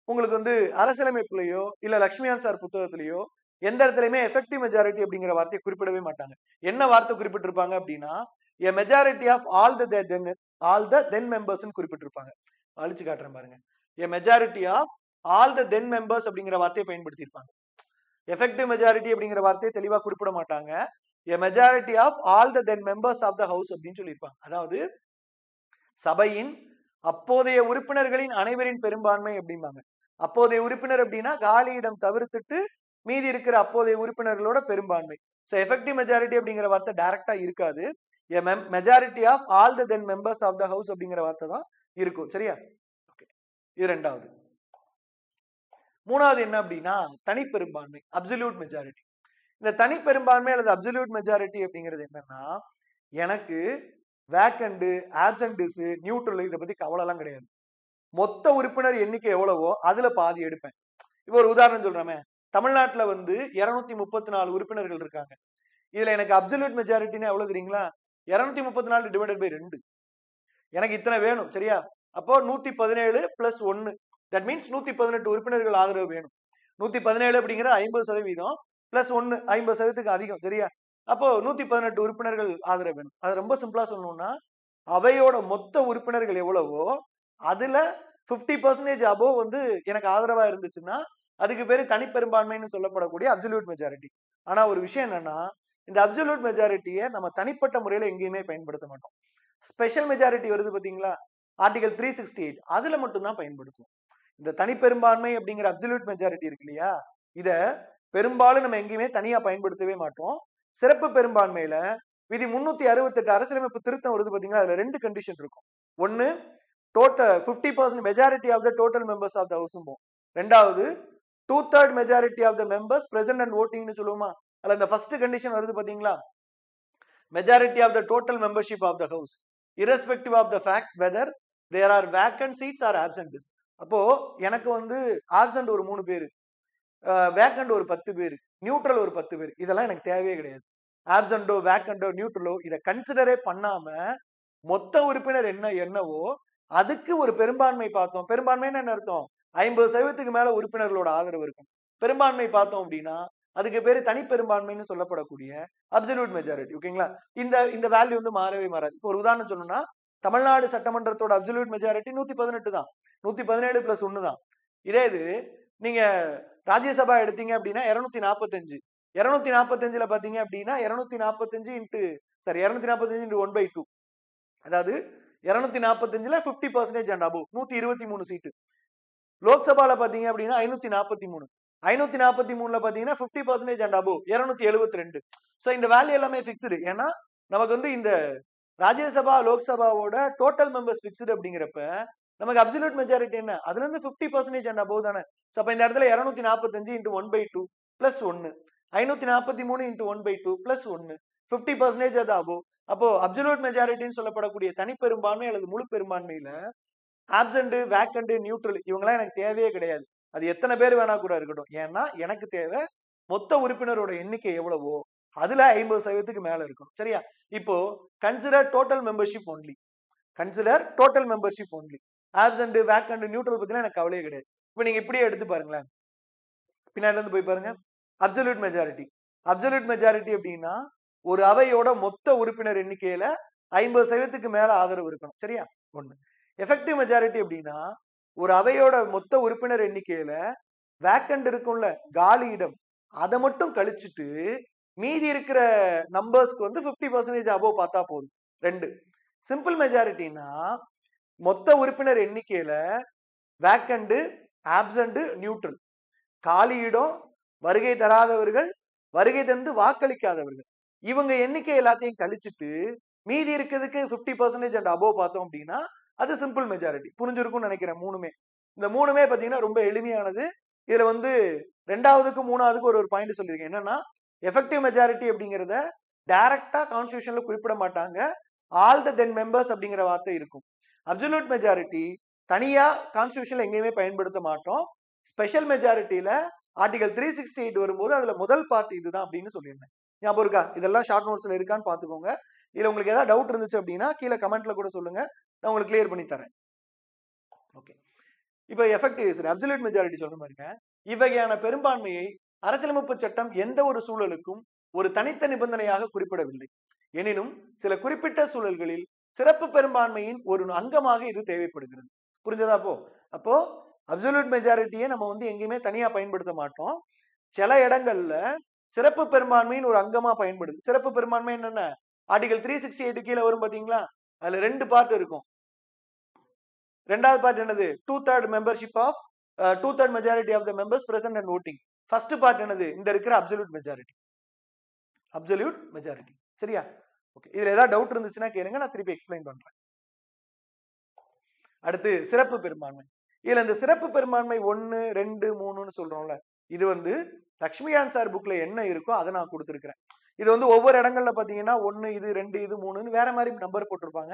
உங்களுக்கு வந்து அரசியலமைப்புலயோ இல்ல லட்சுமிகாந்த் சார் புத்தகத்திலேயோ எந்த இடத்துலயுமே எஃபெக்டிவ் மெஜாரிட்டி அப்படிங்கிற வார்த்தையை குறிப்பிடவே மாட்டாங்க. என்ன வார்த்தை குறிப்பிட்டிருப்பாங்க அப்படின்னா a majority of all the all the then members குறிப்பிட்டிருப்பாங்க. அழிச்சு காட்டுறேன் பாருங்க. a majority of all the then members அப்படிங்கிற வார்த்தையை பயன்படுத்தியிருப்பாங்க. எஃபெக்டிவ் மெஜாரிட்டி அப்படிங்கிற வார்த்தையை தெளிவா குறிப்பிட மாட்டாங்க. a majority of all the then members of the house அப்படின்னு சொல்லியிருப்பாங்க. அதாவது சபையின் அப்போதைய உறுப்பினர்களின் அனைவரின் பெரும்பான்மை அப்படிம்பாங்க. அப்போதைய உறுப்பினர் அப்படின்னா காலியிடம் தவிர்த்துட்டு மீதி இருக்கிற அப்போதைய உறுப்பினர்களோட பெரும்பான்மை. ஸோ எஃபெக்டிவ் மெஜாரிட்டி அப்படிங்கிற வார்த்தை டைரக்டா இருக்காது. Majority of all the then members of the house அப்படிங்கிற வார்த்தை தான் இருக்கும். சரியா? ஓகே, இது ரெண்டாவது. மூணாவது என்ன அப்படின்னா தனிப்பெரும்பான்மை, அப்சல்யூட் மெஜாரிட்டி. இந்த தனிப்பெரும்பான்மை அல்லது அப்சல்யூட் மெஜாரிட்டி அப்படிங்கிறது என்னன்னா, எனக்கு வேக்கண்ட், ஆப்சன்ட்ஸ், நியூட்ரல் இதை பத்தி கவலை எல்லாம் கிடையாது. மொத்த உறுப்பினர் எண்ணிக்கை எவ்வளவோ அதுல பாதி எடுப்பேன். இப்போ ஒரு உதாரணம் சொல்றேன். தமிழ்நாட்டுல வந்து 234 உறுப்பினர்கள் இருக்காங்க. இதுல எனக்கு அப்சல்யூட் மெஜாரிட்டினா எவ்வளவு தெரியுங்களா? 234 டிவைடட் பை 2. எனக்கு இத்தனை வேணும். சரியா? அப்போ 117 பிளஸ் 1, தட் மீன்ஸ் 118 உறுப்பினர்கள் ஆதரவு வேணும். 117 அப்படிங்கிற 50% பிளஸ் 1 50%க்கு அதிகம். சரியா? அப்போ 118 உறுப்பினர்கள் ஆதரவு வேணும். அது ரொம்ப சிம்பிளா சொல்லணும்னா, அவையோட மொத்த உறுப்பினர்கள் எவ்வளவோ அதுல 50% அபோவ் வந்து எனக்கு ஆதரவா இருந்துச்சுன்னா அதுக்கு பேரு தனிப்பெரும்பான்மைன்னு சொல்லப்படக்கூடிய அப்சல்யூட் மெஜாரிட்டி. ஆனா ஒரு விஷயம் என்னன்னா, இந்த அப்சல்யூட் மெஜாரிட்டியை நம்ம தனிப்பட்ட முறையில எங்கேயுமே பயன்படுத்த மாட்டோம். ஸ்பெஷல் மெஜாரிட்டி வருது பாத்தீங்களா, ஆர்டிகல் 368, அதுல மட்டும்தான் பயன்படுத்துவோம். இந்த தனிப்பெரும்பான்மை அப்படிங்கிற அப்சல்யூட் மெஜாரிட்டி இருக்கு இல்லையா, இத பெரும்பாலும் நம்ம எங்கேயுமே தனியா பயன்படுத்தவே மாட்டோம். சிறப்பு பெரும்பான்மையில விதி 368 அரசியலமைப்பு திருத்தம் வருது பாத்தீங்களா, அதுல 2 கண்டிஷன் இருக்கும். ஒன்னு, total 50% majority of the total members of the house. ரெண்டாவது, 2/3 majority of the members present and ஓட்டிங்னு சொல்லுவோமா, அதுல இந்த ஃபர்ஸ்ட் கண்டிஷன் வருது பாத்தீங்களா, majority of the total membership of the house irrespective of the fact whether there are vacant seats or absents. அப்போ எனக்கு வந்து ஆப்சன்ட் ஒரு 3 பேர், வேக்கண்ட் ஒரு 10 பேர், நியூட்ரல் ஒரு 10 பேர், இதெல்லாம் எனக்கு தேவையே கிடையாது. ஆப்சண்டோ, வேக்கண்டோ, நியூட்ரலோ இதை கன்சிடரே பண்ணாம மொத்த உறுப்பினர் என்னவோ அதுக்கு ஒரு பெரும்பான்மை பார்த்தோம். பெரும்பான்மைன்னு என்ன அர்த்தம்? 50%க்கு மேல உறுப்பினர்களோட ஆதரவு இருக்கும். பெரும்பான்மை பார்த்தோம் அப்படின்னா அதுக்கு பேரு தனிப்பெரும்பான்மைன்னு சொல்லப்படக்கூடிய அப்சல்யூட் மெஜாரிட்டி. ஓகேங்களா? இந்த வேல்யூ வந்து மாறவே மாறாது. இப்போ ஒரு உதாரணம் சொல்லணும்னா, தமிழ்நாடு சட்டமன்றத்தோட அப்சல்யூட் மெஜாரிட்டி 118 தான். 117 பிளஸ் 1 தான். இதே இது நீங்க ராஜ்யசபா எடுத்தீங்க அப்படின்னா 245. 245ல பாத்தீங்க அப்படின்னா 245 இன்ட்டு 245 1/2. அதாவது 245ல 50% அண்ட் அபோவ் 123 சீட்டு. லோக்சபால பாத்தீங்க அப்படின்னா 543. 543ல பாத்தீங்கன்னா 50% அண்ட் அபோவ் 272. சோ இந்த வேல்யூ எல்லாமே பிக்ஸ்டு. ஏன்னா நமக்கு வந்து இந்த ராஜ்யசபா லோக்சபாவோட டோட்டல் மெம்பர்ஸ் பிக்ஸ்டு அப்படிங்கிறப்ப நமக்கு அப்சல்யூட் மெஜாரிட்டி என்ன, அதுல இருந்து 50% அண்ட் அபோவ் தானே. சோ அப்ப இந்த இடத்துல 245 இன்ட்டு 1/2 பிளஸ் 1, 543 இன்ட்டு 1/2 பிளஸ் 1, 50% அது அபோவ். அப்போ அப்சல்யூட் மெஜாரிட்டின்னு சொல்லப்படக்கூடிய தனிப்பெரும்பான்மை அல்லது முழு பெரும்பான்மையில ஆப்சண்ட், வேக்கண்ட், நியூட்ரல் இவங்கெல்லாம் எனக்கு தேவையே கிடையாது. அது எத்தனை பேர் வேணா கூட இருக்கட்டும். ஏன்னா எனக்கு தேவை மொத்த உறுப்பினரோட எண்ணிக்கை எவ்வளவோ அதுல 50%க்கு மேல இருக்கும். சரியா? இப்போ consider total membership only. Consider total membership only. Absent, vacant, neutral பத்தினா எனக்கு கவலையே கிடையாது. இப்போ நீங்க இப்படியே எடுத்து பாருங்களேன். பின்னாடில இருந்து போய் பாருங்க. Absolute majority. அப்சல்யூட் மெஜாரிட்டி அப்படின்னா ஒரு அவையோட மொத்த உறுப்பினர் எண்ணிக்கையில 50%க்கு மேல ஆதரவு இருக்கணும். சரியா? ஒண்ணு. எஃபெக்டிவ் மெஜாரிட்டி அப்படின்னா ஒரு அவையோட மொத்த உறுப்பினர் எண்ணிக்கையில வேக்கண்ட் இருக்கும்ல, காலி இடம், அதை மட்டும் கழிச்சுட்டு மீதி இருக்கிற நம்பர்ஸ்க்கு வந்து 50% அபோவ் பார்த்தா போதும். 2. சிம்பிள் மெஜாரிட்டினா மொத்த உறுப்பினர் எண்ணிக்கையில வேக்கண்ட், ஆப்சண்ட், நியூட்ரல், காலி இடம், வருகை தராதவர்கள், வருகை தந்து வாக்களிக்காதவர்கள், இவங்க எண்ணிக்கை எல்லாத்தையும் கழிச்சுட்டு மீதி இருக்கிறதுக்கு 50% அண்ட் அபோவ் பார்த்தோம் அப்படின்னா அது சிம்பிள் மெஜாரிட்டி. புரிஞ்சிருக்கும்னு நினைக்கிறேன். மூணுமே இந்த மூணுமே பாத்தீங்கன்னா ரொம்ப எளிமையானது. இதுல வந்து ரெண்டாவதுக்கும் மூணாவதுக்கு ஒரு பாயிண்ட் சொல்லியிருக்கேன். என்னன்னா, எஃபெக்டிவ் மெஜாரிட்டி அப்படிங்கிறத டைரக்டா கான்ஸ்டிடியூஷன்ல குறிப்பிட மாட்டாங்க. ஆல் த தென் மெம்பர்ஸ் அப்படிங்கிற வார்த்தை இருக்கும். அப்சல்யூட் மெஜாரிட்டி தனியா கான்ஸ்டிடியூஷன்ல எங்கேயுமே பயன்படுத்த மாட்டோம். ஸ்பெஷல் மெஜாரிட்டியில ஆர்டிகல் 368 வரும்போது அதுல முதல் பார்ட் இதுதான் அப்படின்னு சொல்லியிருந்தேன். ஞாபகம் இருக்கா? இதெல்லாம் ஷார்ட் நோட்ஸ்ல இருக்கான்னு பாத்துக்கோங்க. இதுல உங்களுக்கு ஏதாவது டவுட் இருந்துச்சு அப்படின்னா கீழே கமெண்ட்ல கூட சொல்லுங்க, நான் உங்களுக்கு கிளியர் பண்ணி தரேன். ஓகே, இப்ப எஃபெக்டிவ் அப்சல்யூட் மெஜாரிட்டி சொல்ற பாருங்க. இவ்வகையான பெரும்பான்மையை அரசியலமைப்பு சட்டம் எந்த ஒரு சூழலுக்கும் ஒரு தனித்த நிபந்தனையாக குறிப்பிடவில்லை. எனினும் சில குறிப்பிட்ட சூழல்களில் சிறப்பு பெரும்பான்மையின் ஒரு அங்கமாக இது தேவைப்படுகிறது. புரிஞ்சதா? அப்போ அப்சல்யூட் மெஜாரிட்டியை நம்ம வந்து எங்கேயுமே தனியா பயன்படுத்த மாட்டோம். சில இடங்கள்ல சிறப்பு பெரும்பான்மையின் ஒரு அங்கமா பயன்படுது. சிறப்பு பெரும்பான்மை என்னென்ன? ஆர்டிகல் 368 கீழே வரும் பாத்தீங்களா? அதுல 2 பார்ட் இருக்கும். ரெண்டாவது பார்ட் என்னது? 2/3 membership of 2/3 majority of the members present and voting. First part என்னது? இந்த இருக்கிற அப்சல்யூட் மெஜாரிட்டி. Absolute majority. சரியா? ஓகே. இதுல ஏதாவது டவுட் இருந்துச்சுன்னா கேளுங்க, நான் திருப்பி எக்ஸ்பிளைன் பண்றேன். அடுத்து சிறப்பு பெரும்பான்மை. இதுல இந்த சிறப்பு பெரும்பான்மை 1, 2, 3ன்னு சொல்றோம்ல, இது வந்து லட்சுமிகாந்த் சார் புக்ல என்ன இருக்கோ அதை நான் கொடுத்துருக்கிறேன். இது வந்து ஒவ்வொரு இடங்கள்ல பாத்தீங்கன்னா 1 இது 2 இது 3ன்னு வேற மாதிரி நம்பர் போட்டிருப்பாங்க.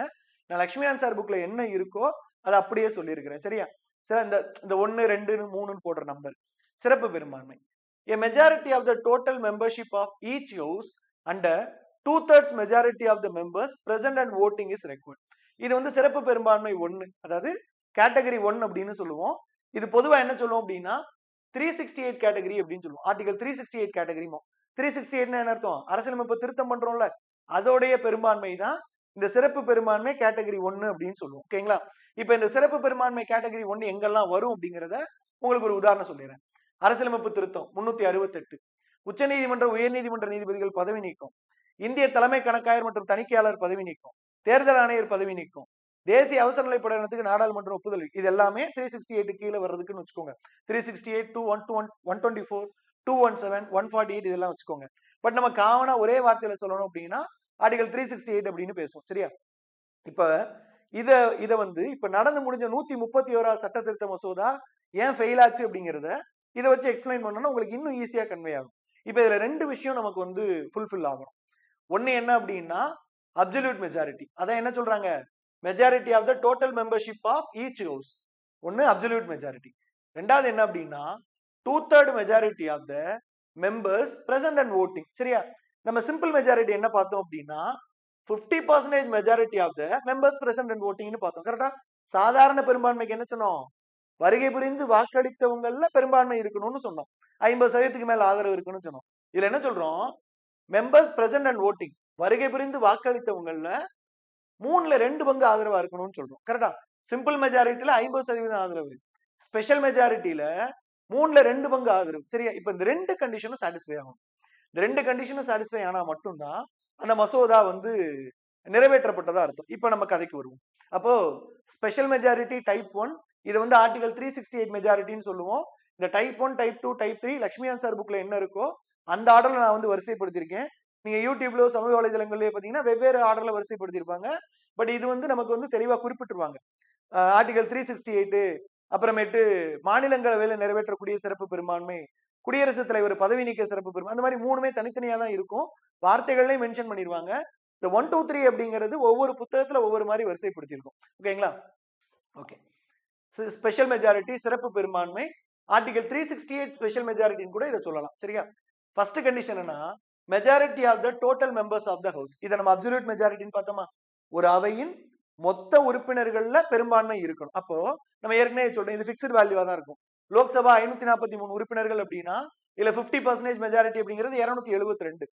நான் லட்சுமிகாந்த் சார் புக்ல என்ன இருக்கோ அதை அப்படியே சொல்லியிருக்கிறேன். சரியா? சரி, இந்த 1, 2, 3ன்னு போடுற நம்பர் சிறப்பு பெரும்பான்மை. A majority of the total membership of each house and 2/3 majority of the members present and voting is required. இது வந்து சிறப்பு பெரும்பான்மை 1, அதாவது கேட்டகரி 1 அப்படின்னு சொல்லுவோம். இது பொதுவா என்ன சொல்லுவோம் அப்படின்னா 368 கேட்டகரி அப்படின்னு சொல்லுவோம். Article 368 category. 368 என்ன அர்த்தம்? அரசியலமைப்பு திருத்தம் பண்றோம்ல, அதோடைய பெரும்பான்மை தான் இந்த சிறப்பு பெரும்பான்மை கேட்டகரி 1 அப்படின்னு சொல்லுவோம். ஓகேங்களா? இப்ப இந்த சிறப்பு பெரும்பான்மை கேட்டகரி 1 எங்கெல்லாம் வரும் அப்படிங்கிறத உங்களுக்கு ஒரு உதாரணம் சொல்லிடுறேன். அரசியலமைப்பு திருத்தம் 368, உச்சநீதிமன்ற உயர்நீதிமன்ற நீதிபதிகள் பதவி நீக்கம், இந்திய தலைமை கணக்காயர் மற்றும் தணிக்கையாளர் பதவி நீக்கம், தேர்தல் ஆணையர் பதவி நீக்கம், தேசிய அவசர நிலை பிரகடனத்துக்கு நாடாளுமன்ற ஒப்புதல், இது எல்லாமே 368 கீழே வர்றதுக்குன்னு வச்சுக்கோங்க. 368, 212, 124, 217, 148 இதெல்லாம் வச்சுக்கோங்க. பட் நம்ம காமனா ஒரே வார்த்தையில சொல்லணும் அப்படின்னா ஆர்டிகல் 368 அப்படின்னு பேசுவோம். சரியா? இப்ப இத வந்து இப்ப நடந்து முடிஞ்ச 131வது சட்ட திருத்த மசோதா ஏன் ஃபெயில் ஆச்சு அப்படிங்கிறத இதை வச்சு எக்ஸ்பிளைன் பண்ணோம்னா உங்களுக்கு இன்னும் ஈஸியா கன்வே ஆகும். இப்ப இதுல 2 விஷயம் நமக்கு வந்து ஃபுல்ஃபில் ஆகணும். ஒன்னு என்ன அப்படின்னா அப்சல்யூட் மெஜாரிட்டி. அதான் என்ன சொல்றாங்க? Majority of the total membership of each house. ஒன்னு அப்சல்யூட் மெஜாரிட்டி. ரெண்டாவது என்ன அப்படின்னா 2/3 majority of the members present and voting. சரியா? நம்ம சிம்பிள் மெஜாரிட்டி என்ன பார்த்தோம் அப்படின்னா 50% majority of the members present and ஓட்டிங்னு பார்த்தோம். கரெக்டா? சாதாரண பெரும்பான்மைக்கு என்ன சொன்னோம்? வருகை புரிந்து வாக்களித்தவங்கள்ல பெரும்பான்மை இருக்கணும்னு சொன்னோம். 50% மேல ஆதரவு இருக்குன்னு சொன்னோம். இதுல என்ன சொல்றோம்? மெம்பர்ஸ் பிரசன்ட் அண்ட் ஓட்டிங், வருகை புரிந்து வாக்களித்தவங்கள்ல 3ல 2 பங்கு ஆதரவா இருக்கணும்னு சொல்றோம். கரெக்டா? சிம்பிள் மெஜாரிட்டில 50% ஆதரவு, ஸ்பெஷல் மெஜாரிட்டில 3ல 2 பங்கு ஆதரவு. சரியா? இப்ப இந்த 2 கண்டிஷனும் சாட்டிஸ்ஃபை ஆகும். இந்த 2 கண்டிஷனும் சாட்டிஸ்ஃபை ஆனா மட்டும்தான் அந்த மசோதா வந்து நிறைவேற்றப்பட்டதா அர்த்தம். இப்ப நம்ம கதைக்கு வருவோம். அப்போ ஸ்பெஷல் மெஜாரிட்டி டைப் 1, இது வந்து ஆர்டிகல் 368 மெஜாரிட்டின்னு சொல்லுவோம். இந்த type 1, type 2, type 3 Lakshmikant sir புக்ல என்ன இருக்கோ அந்த ஆர்டர்ல நான் வந்து வரிசைப்படுத்தியிருக்கேன். நீங்க யூடியூப்ல சமூக வலைதளங்கள்லயே பாத்தீங்கன்னா வெவ்வேறு ஆர்டர்ல வரிசைப்படுத்தியிருப்பாங்க. பட் இது வந்து நமக்கு வந்து தெளிவா குறிப்பிட்டுருவாங்க. ஆர்டிகல் 368, அப்புறமேட்டு மாநிலங்களவையில நிறைவேற்றக்கூடிய சிறப்பு பெரும்பான்மை, குடியரசுத் தலைவர் பதவி நீக்க சிறப்பு பெரும்பான்மை, அந்த மாதிரி 3மே தனித்தனியா தான் இருக்கும். வார்த்தைகள்லயும் மென்ஷன் பண்ணிடுவாங்க. இந்த 1, 2, 3 அப்படிங்கிறது ஒவ்வொரு புத்தகத்துல ஒவ்வொரு மாதிரி வரிசைப்படுத்தியிருக்கும். ஓகேங்களா? ஓகே. ஸ்பெஷல் மெஜாரிட்டி சிறப்பு பெரும்பான்மை, ஆர்டிகல் 368 ஸ்பெஷல் மெஜாரிட்டின்னு கூட இதை சொல்லலாம். சரியா? ஃபர்ஸ்ட் கண்டிஷன் என்ன? Majority of the total members of the house. இதை நம்ம அப்சல்யூட் மெஜாரிட்டின்னு பார்த்தோமா? ஒரு அவையின் மொத்த உறுப்பினர்கள்ல பெரும்பான்மை இருக்கணும். அப்போ நம்ம ஏற்கனவே சொல்றோம், இது பிக்ஸ்ட் வேல்யூவா தான் இருக்கும். லோக்சபா 543 உறுப்பினர்கள் அப்படின்னா இதுல 50% மெஜாரிட்டி அப்படிங்கிறது 272.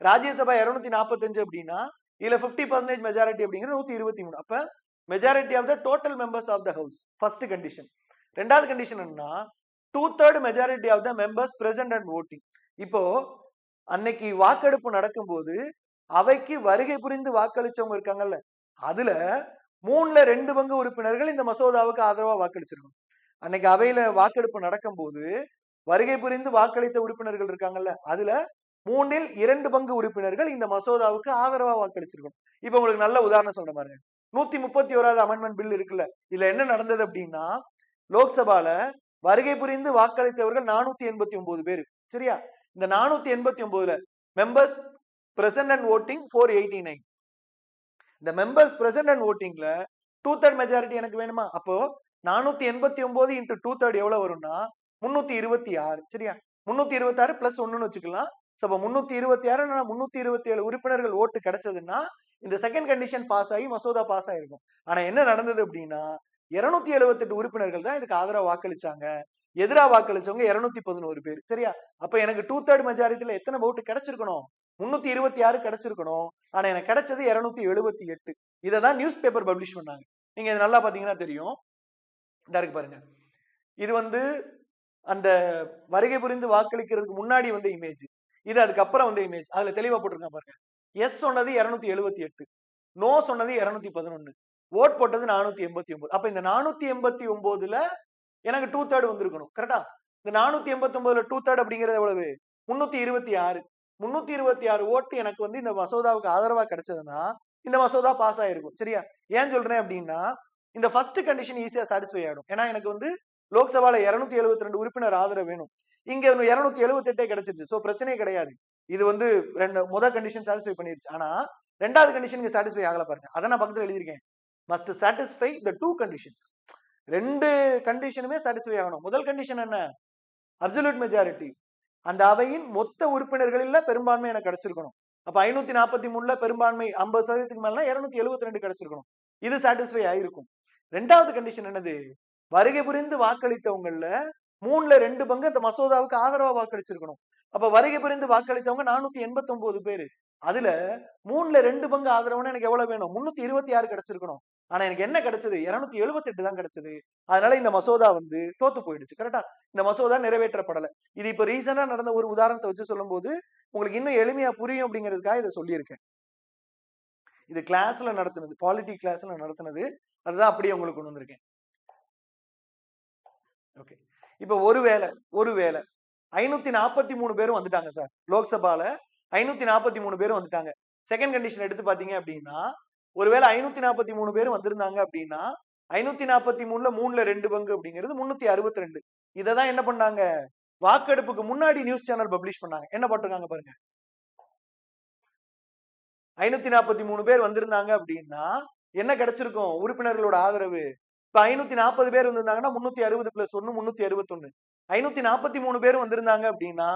ராஜ்யசபா 245 அப்படின்னா இதுல 50% மெஜாரிட்டி அப்படிங்கிறது 123. அப்ப majority of the total members of the house first condition. ரெண்டாவது கண்டிஷன் என்ன? 2/3 majority of the members present and voting. இப்போ அன்னைக்கு வாக்கெடுப்பு நடக்கும்போது அவைக்கு வருகை புரிந்து வாக்களிச்சவங்க இருக்காங்கல்ல, அதுல 3ல 2 பங்கு உறுப்பினர்கள் இந்த மசோதாவுக்கு ஆதரவா வாக்களிச்சிருக்கணும். அன்னைக்கு அவையில வாக்கெடுப்பு நடக்கும்போது வருகை புரிந்து வாக்களித்த உறுப்பினர்கள் இருக்காங்கல்ல, அதுல 3ல் 2 பங்கு உறுப்பினர்கள் இந்த மசோதாவுக்கு ஆதரவா வாக்களிச்சிருக்கணும். இப்ப உங்களுக்கு நல்ல உதாரணம் சொல்ற பாருங்க. 131வது அமெண்ட்மெண்ட் பில் இருக்குல்ல, இதுல என்ன நடந்தது அப்படின்னா லோக்சபால வருகை புரிந்து வாக்களித்தவர்கள் 489 பேர். சரியா? இந்த 489ல மெம்பர்ஸ் பிரசன்ட் அண்ட் ஓட்டிங் 489. இந்த மெம்பர்ஸ் பிரசன்ட் அண்ட் ஓட்டிங்ல 2/3 மெஜாரிட்டி எனக்கு வேணுமா? அப்போ 489 இன்டு 2/3 எவ்வளவு வரும்னா 326. சரியா? 326 பிளஸ் 1ன்னு வச்சுக்கலாம். அப்ப 326 327 உறுப்பினர்கள் ஓட்டு கிடைச்சதுன்னா இந்த செகண்ட் கண்டிஷன் பாஸ் ஆகி மசோதா பாஸ் ஆயிருக்கும். ஆனா என்ன நடந்தது அப்படின்னா 278 உறுப்பினர்கள் தான் இதுக்கு ஆதரவா வாக்களிச்சாங்க. எதிராக வாக்களிச்சவங்க 211 பேர். சரியா? அப்ப எனக்கு 2/3 மெஜாரிட்டில எத்தனை ஓட்டு கிடைச்சிருக்கணும்? 326 கிடைச்சிருக்கணும். ஆனா எனக்கு கிடைச்சது 278. இததான் நியூஸ் பேப்பர் பப்ளிஷ் பண்ணாங்க. நீங்க இது நல்லா பாத்தீங்கன்னா தெரியும். இந்த இருக்கு பாருங்க. இது வந்து அந்த வருகை புரிந்து வாக்களிக்கிறதுக்கு முன்னாடி வந்த இமேஜ். இது அதுக்கப்புறம் வந்த இமேஜ். அதுல தெளிவா போட்டிருக்கான் பாருங்க. எஸ் சொன்னது 278, நோ சொன்னது 211, ஓட் போட்டது 489. அப்ப இந்த 489ல எனக்கு 2/3 வந்திருக்கணும். கரெக்டா? இந்த 489ல 2/3 அப்படிங்கிறது எவ்வளவு? 326. 326 ஓட்டு எனக்கு வந்து இந்த மசோதாவுக்கு ஆதரவா கிடைச்சதுன்னா இந்த மசோதா பாஸ் ஆயிருக்கும். சரியா? ஏன் சொல்றேன் அப்படின்னா இந்த ஃபர்ஸ்ட் கண்டிஷன் ஈஸியா சாட்டிஸ்ஃபை ஆயிடும். ஏன்னா எனக்கு வந்து லோக்சபால 272 உறுப்பினர் ஆதரவு வேணும். இங்க 278 கிடைச்சிருச்சு. சோ பிரச்சனையே கிடையாது. இது வந்து முதல் கண்டிஷன் சாட்டிஸ்ஃபை பண்ணிருச்சு. ஆனா ரெண்டாவது கண்டிஷனுக்கு சாட்டிஸ்ஃபை ஆகல பாருங்க. அத நான் பக்கத்துல எழுதியிருக்கேன். Must satisfy the two conditions. ரெண்டு கண்டிஷனுமே சாட்டிஸ்ஃபை ஆகணும். முதல் கண்டிஷன் என்ன? Absolute majority. அந்த அவையின் மொத்த உறுப்பினர்களில் பெரும்பான்மை எனக்கு கிடைச்சிருக்கணும். அப்ப 543ல பெரும்பான்மை 50% மேல 272 கிடைச்சிருக்கணும். இது சாட்டிஸ்ஃபை ஆயிருக்கும். ரெண்டாவது கண்டிஷன் என்னது? வருகை புரிந்து வாக்களித்தவங்கல 2/3 பங்கு அந்த மசோதாவுக்கு ஆதரவா வாக்களிச்சிருக்கணும். அப்ப வருகை புரிந்து வாக்களித்தவங்க 489 பேரு. அதுல 2/3 பங்கு ஆதரவுன்னு எனக்கு எவ்வளவு வேணும்? 326 கிடைச்சிருக்கணும். ஆனா எனக்கு என்ன கிடைச்சது? 278 தான் கிடைச்சது. அதனால இந்த மசோதா வந்து தோத்து போயிடுச்சு. கரெக்டா? இந்த மசோதா நிறைவேற்றப்படல. இது இப்ப ரீசனா நடந்த ஒரு உதாரணத்தை வச்சு சொல்லும் போது உங்களுக்கு இன்னும் எளிமையா புரியும் அப்படிங்கிறதுக்காக இதை சொல்லியிருக்கேன். இது கிளாஸ்ல நடத்துனது, பாலிட்டி கிளாஸ்ல நடத்துனது. அதுதான் அப்படியே உங்களுக்கு கொண்டு வந்திருக்கேன். ஓகே. இப்ப ஒருவேளை 543 பேரும் வந்துட்டாங்க சார். லோக்சபால 543 பேரும் வந்துட்டாங்க. செகண்ட் கண்டிஷன் எடுத்து பாத்தீங்க அப்படின்னா ஒருவேளை 543 பேரும் வந்திருந்தாங்க அப்படின்னா 543ல 2 பங்கு அப்படிங்கிறது 362. இததான் என்ன பண்ணாங்க? வாக்கெடுப்புக்கு முன்னாடி நியூஸ் சேனல் பப்ளிஷ் பண்ணாங்க. என்ன போட்டிருக்காங்க பாருங்க. 543 பேர் வந்திருந்தாங்க அப்படின்னா என்ன கிடைச்சிருக்கும்? உறுப்பினர்களோட ஆதரவு. இப்ப 540 பேர் வந்திருந்தாங்கன்னா 360 பிளஸ் 1 361. 543 பேர் வந்திருந்தாங்க அப்படின்னா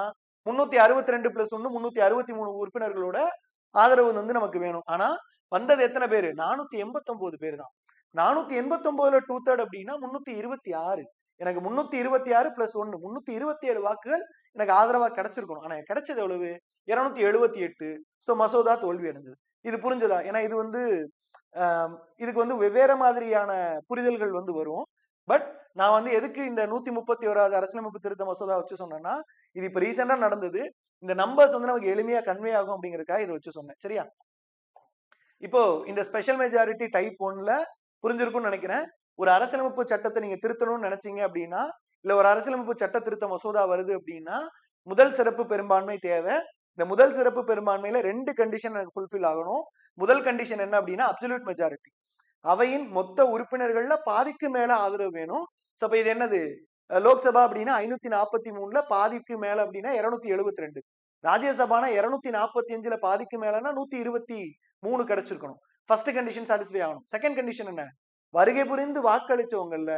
362 பிளஸ் 1 363 உறுப்பினர்களோட ஆதரவு வந்து நமக்கு வேணும். ஆனா வந்தது எத்தனை பேரு? 489 பேர் தான். 489ல 2/3 அப்படின்னா 326. எனக்கு 326 பிளஸ் 1 327 வாக்குகள் எனக்கு ஆதரவா கிடைச்சிருக்கணும். ஆனா கிடைச்சது எவ்வளவு? 278. சோ மசோதா தோல்வி அடைஞ்சது. இது புரிஞ்சதா? ஏன்னா இது வந்து இதுக்கு வந்து வெவ்வேறு மாதிரியான புரிதல்கள் வந்து வரும். பட் நான் வந்து எதுக்கு இந்த 131வது அரசியலமைப்பு திருத்த மசோதா வச்சு சொன்னேன்னா இது இப்ப ரீசெண்டா நடந்தது. இந்த நம்பர்ஸ் வந்து நமக்கு எளிமையா கன்வே ஆகும் அப்படிங்கறதுக்காக இதை வச்சு சொன்னேன். சரியா? இப்போ இந்த ஸ்பெஷல் மெஜாரிட்டி டைப் 1ல புரிஞ்சிருக்கும்னு நினைக்கிறேன். ஒரு அரசியலமைப்பு சட்டத்தை நீங்க திருத்தணும்னு நினைச்சீங்க அப்படின்னா இல்ல ஒரு அரசியலமைப்பு சட்ட திருத்த மசோதா வருது அப்படின்னா முதல் சிறப்பு பெரும்பான்மை தேவை. இந்த முதல் சிறப்பு பெரும்பான்மையில 2 கண்டிஷன் எனக்கு ஃபுல்ஃபில் ஆகணும். முதல் கண்டிஷன் என்ன அப்படின்னா அப்சல்யூட் மெஜாரிட்டி. அவையின் மொத்த உறுப்பினர்கள்ல பாதிக்கு மேல ஆதரவு வேணும். சோ அப்ப இது என்னது? லோக்சபா அப்படின்னா 543ல பாதிக்கு மேல அப்படின்னா 272. ராஜ்யசபானா 245ல பாதிக்கு மேலன்னா 123 கிடைச்சிருக்கணும். ஃபர்ஸ்ட் கண்டிஷன் சாட்டிஸ்ஃபை ஆகணும். செகண்ட் கண்டிஷன் என்ன? வருகை புரிந்து வாக்களிச்சவங்கல்ல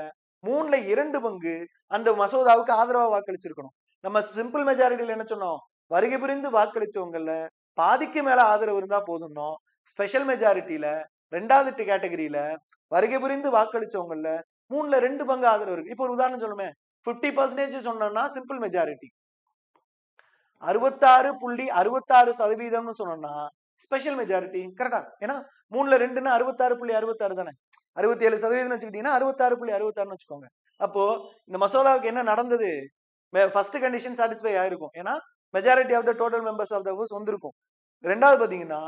2/3 பங்கு அந்த மசோதாவுக்கு ஆதரவா வாக்களிச்சிருக்கணும். நம்ம சிம்பிள் மெஜாரிட்டியில என்ன சொன்னோம்? வருகை புரிந்து வாக்களிச்சவங்கல்ல பாதிக்கு மேல ஆதரவு இருந்தா போதும்னோம். ஸ்பெஷல் மெஜாரிட்டியில ரெண்டாவது கேட்டகரியில வருகை புரிந்து வாக்களிச்சவங்கல்ல 2/3 பங்கு ஆதரவு இருக்கு. இப்போ ஒரு உதாரணம் சொல்லுமே, 50% சொன்னோம்னா சிம்பிள் மெஜாரிட்டி. 66.66% சொன்னோம்னா ஸ்பெஷல் மெஜாரிட்டி. கரெக்டா? ஏன்னா 2/3ன்னா 66.66 தானே. 67% வச்சுக்கிட்டீங்கன்னா 66.66 வச்சுக்கோங்க. அப்போ இந்த மசோதாவுக்கு என்ன நடந்தது? ஃபர்ஸ்ட் கண்டிஷன் சாட்டிஸ்ஃபை ஆயிருக்கும். ஏன்னா majority of the total members of the house வந்திருக்கும். ரெண்டாவது பாத்தீங்கன்னா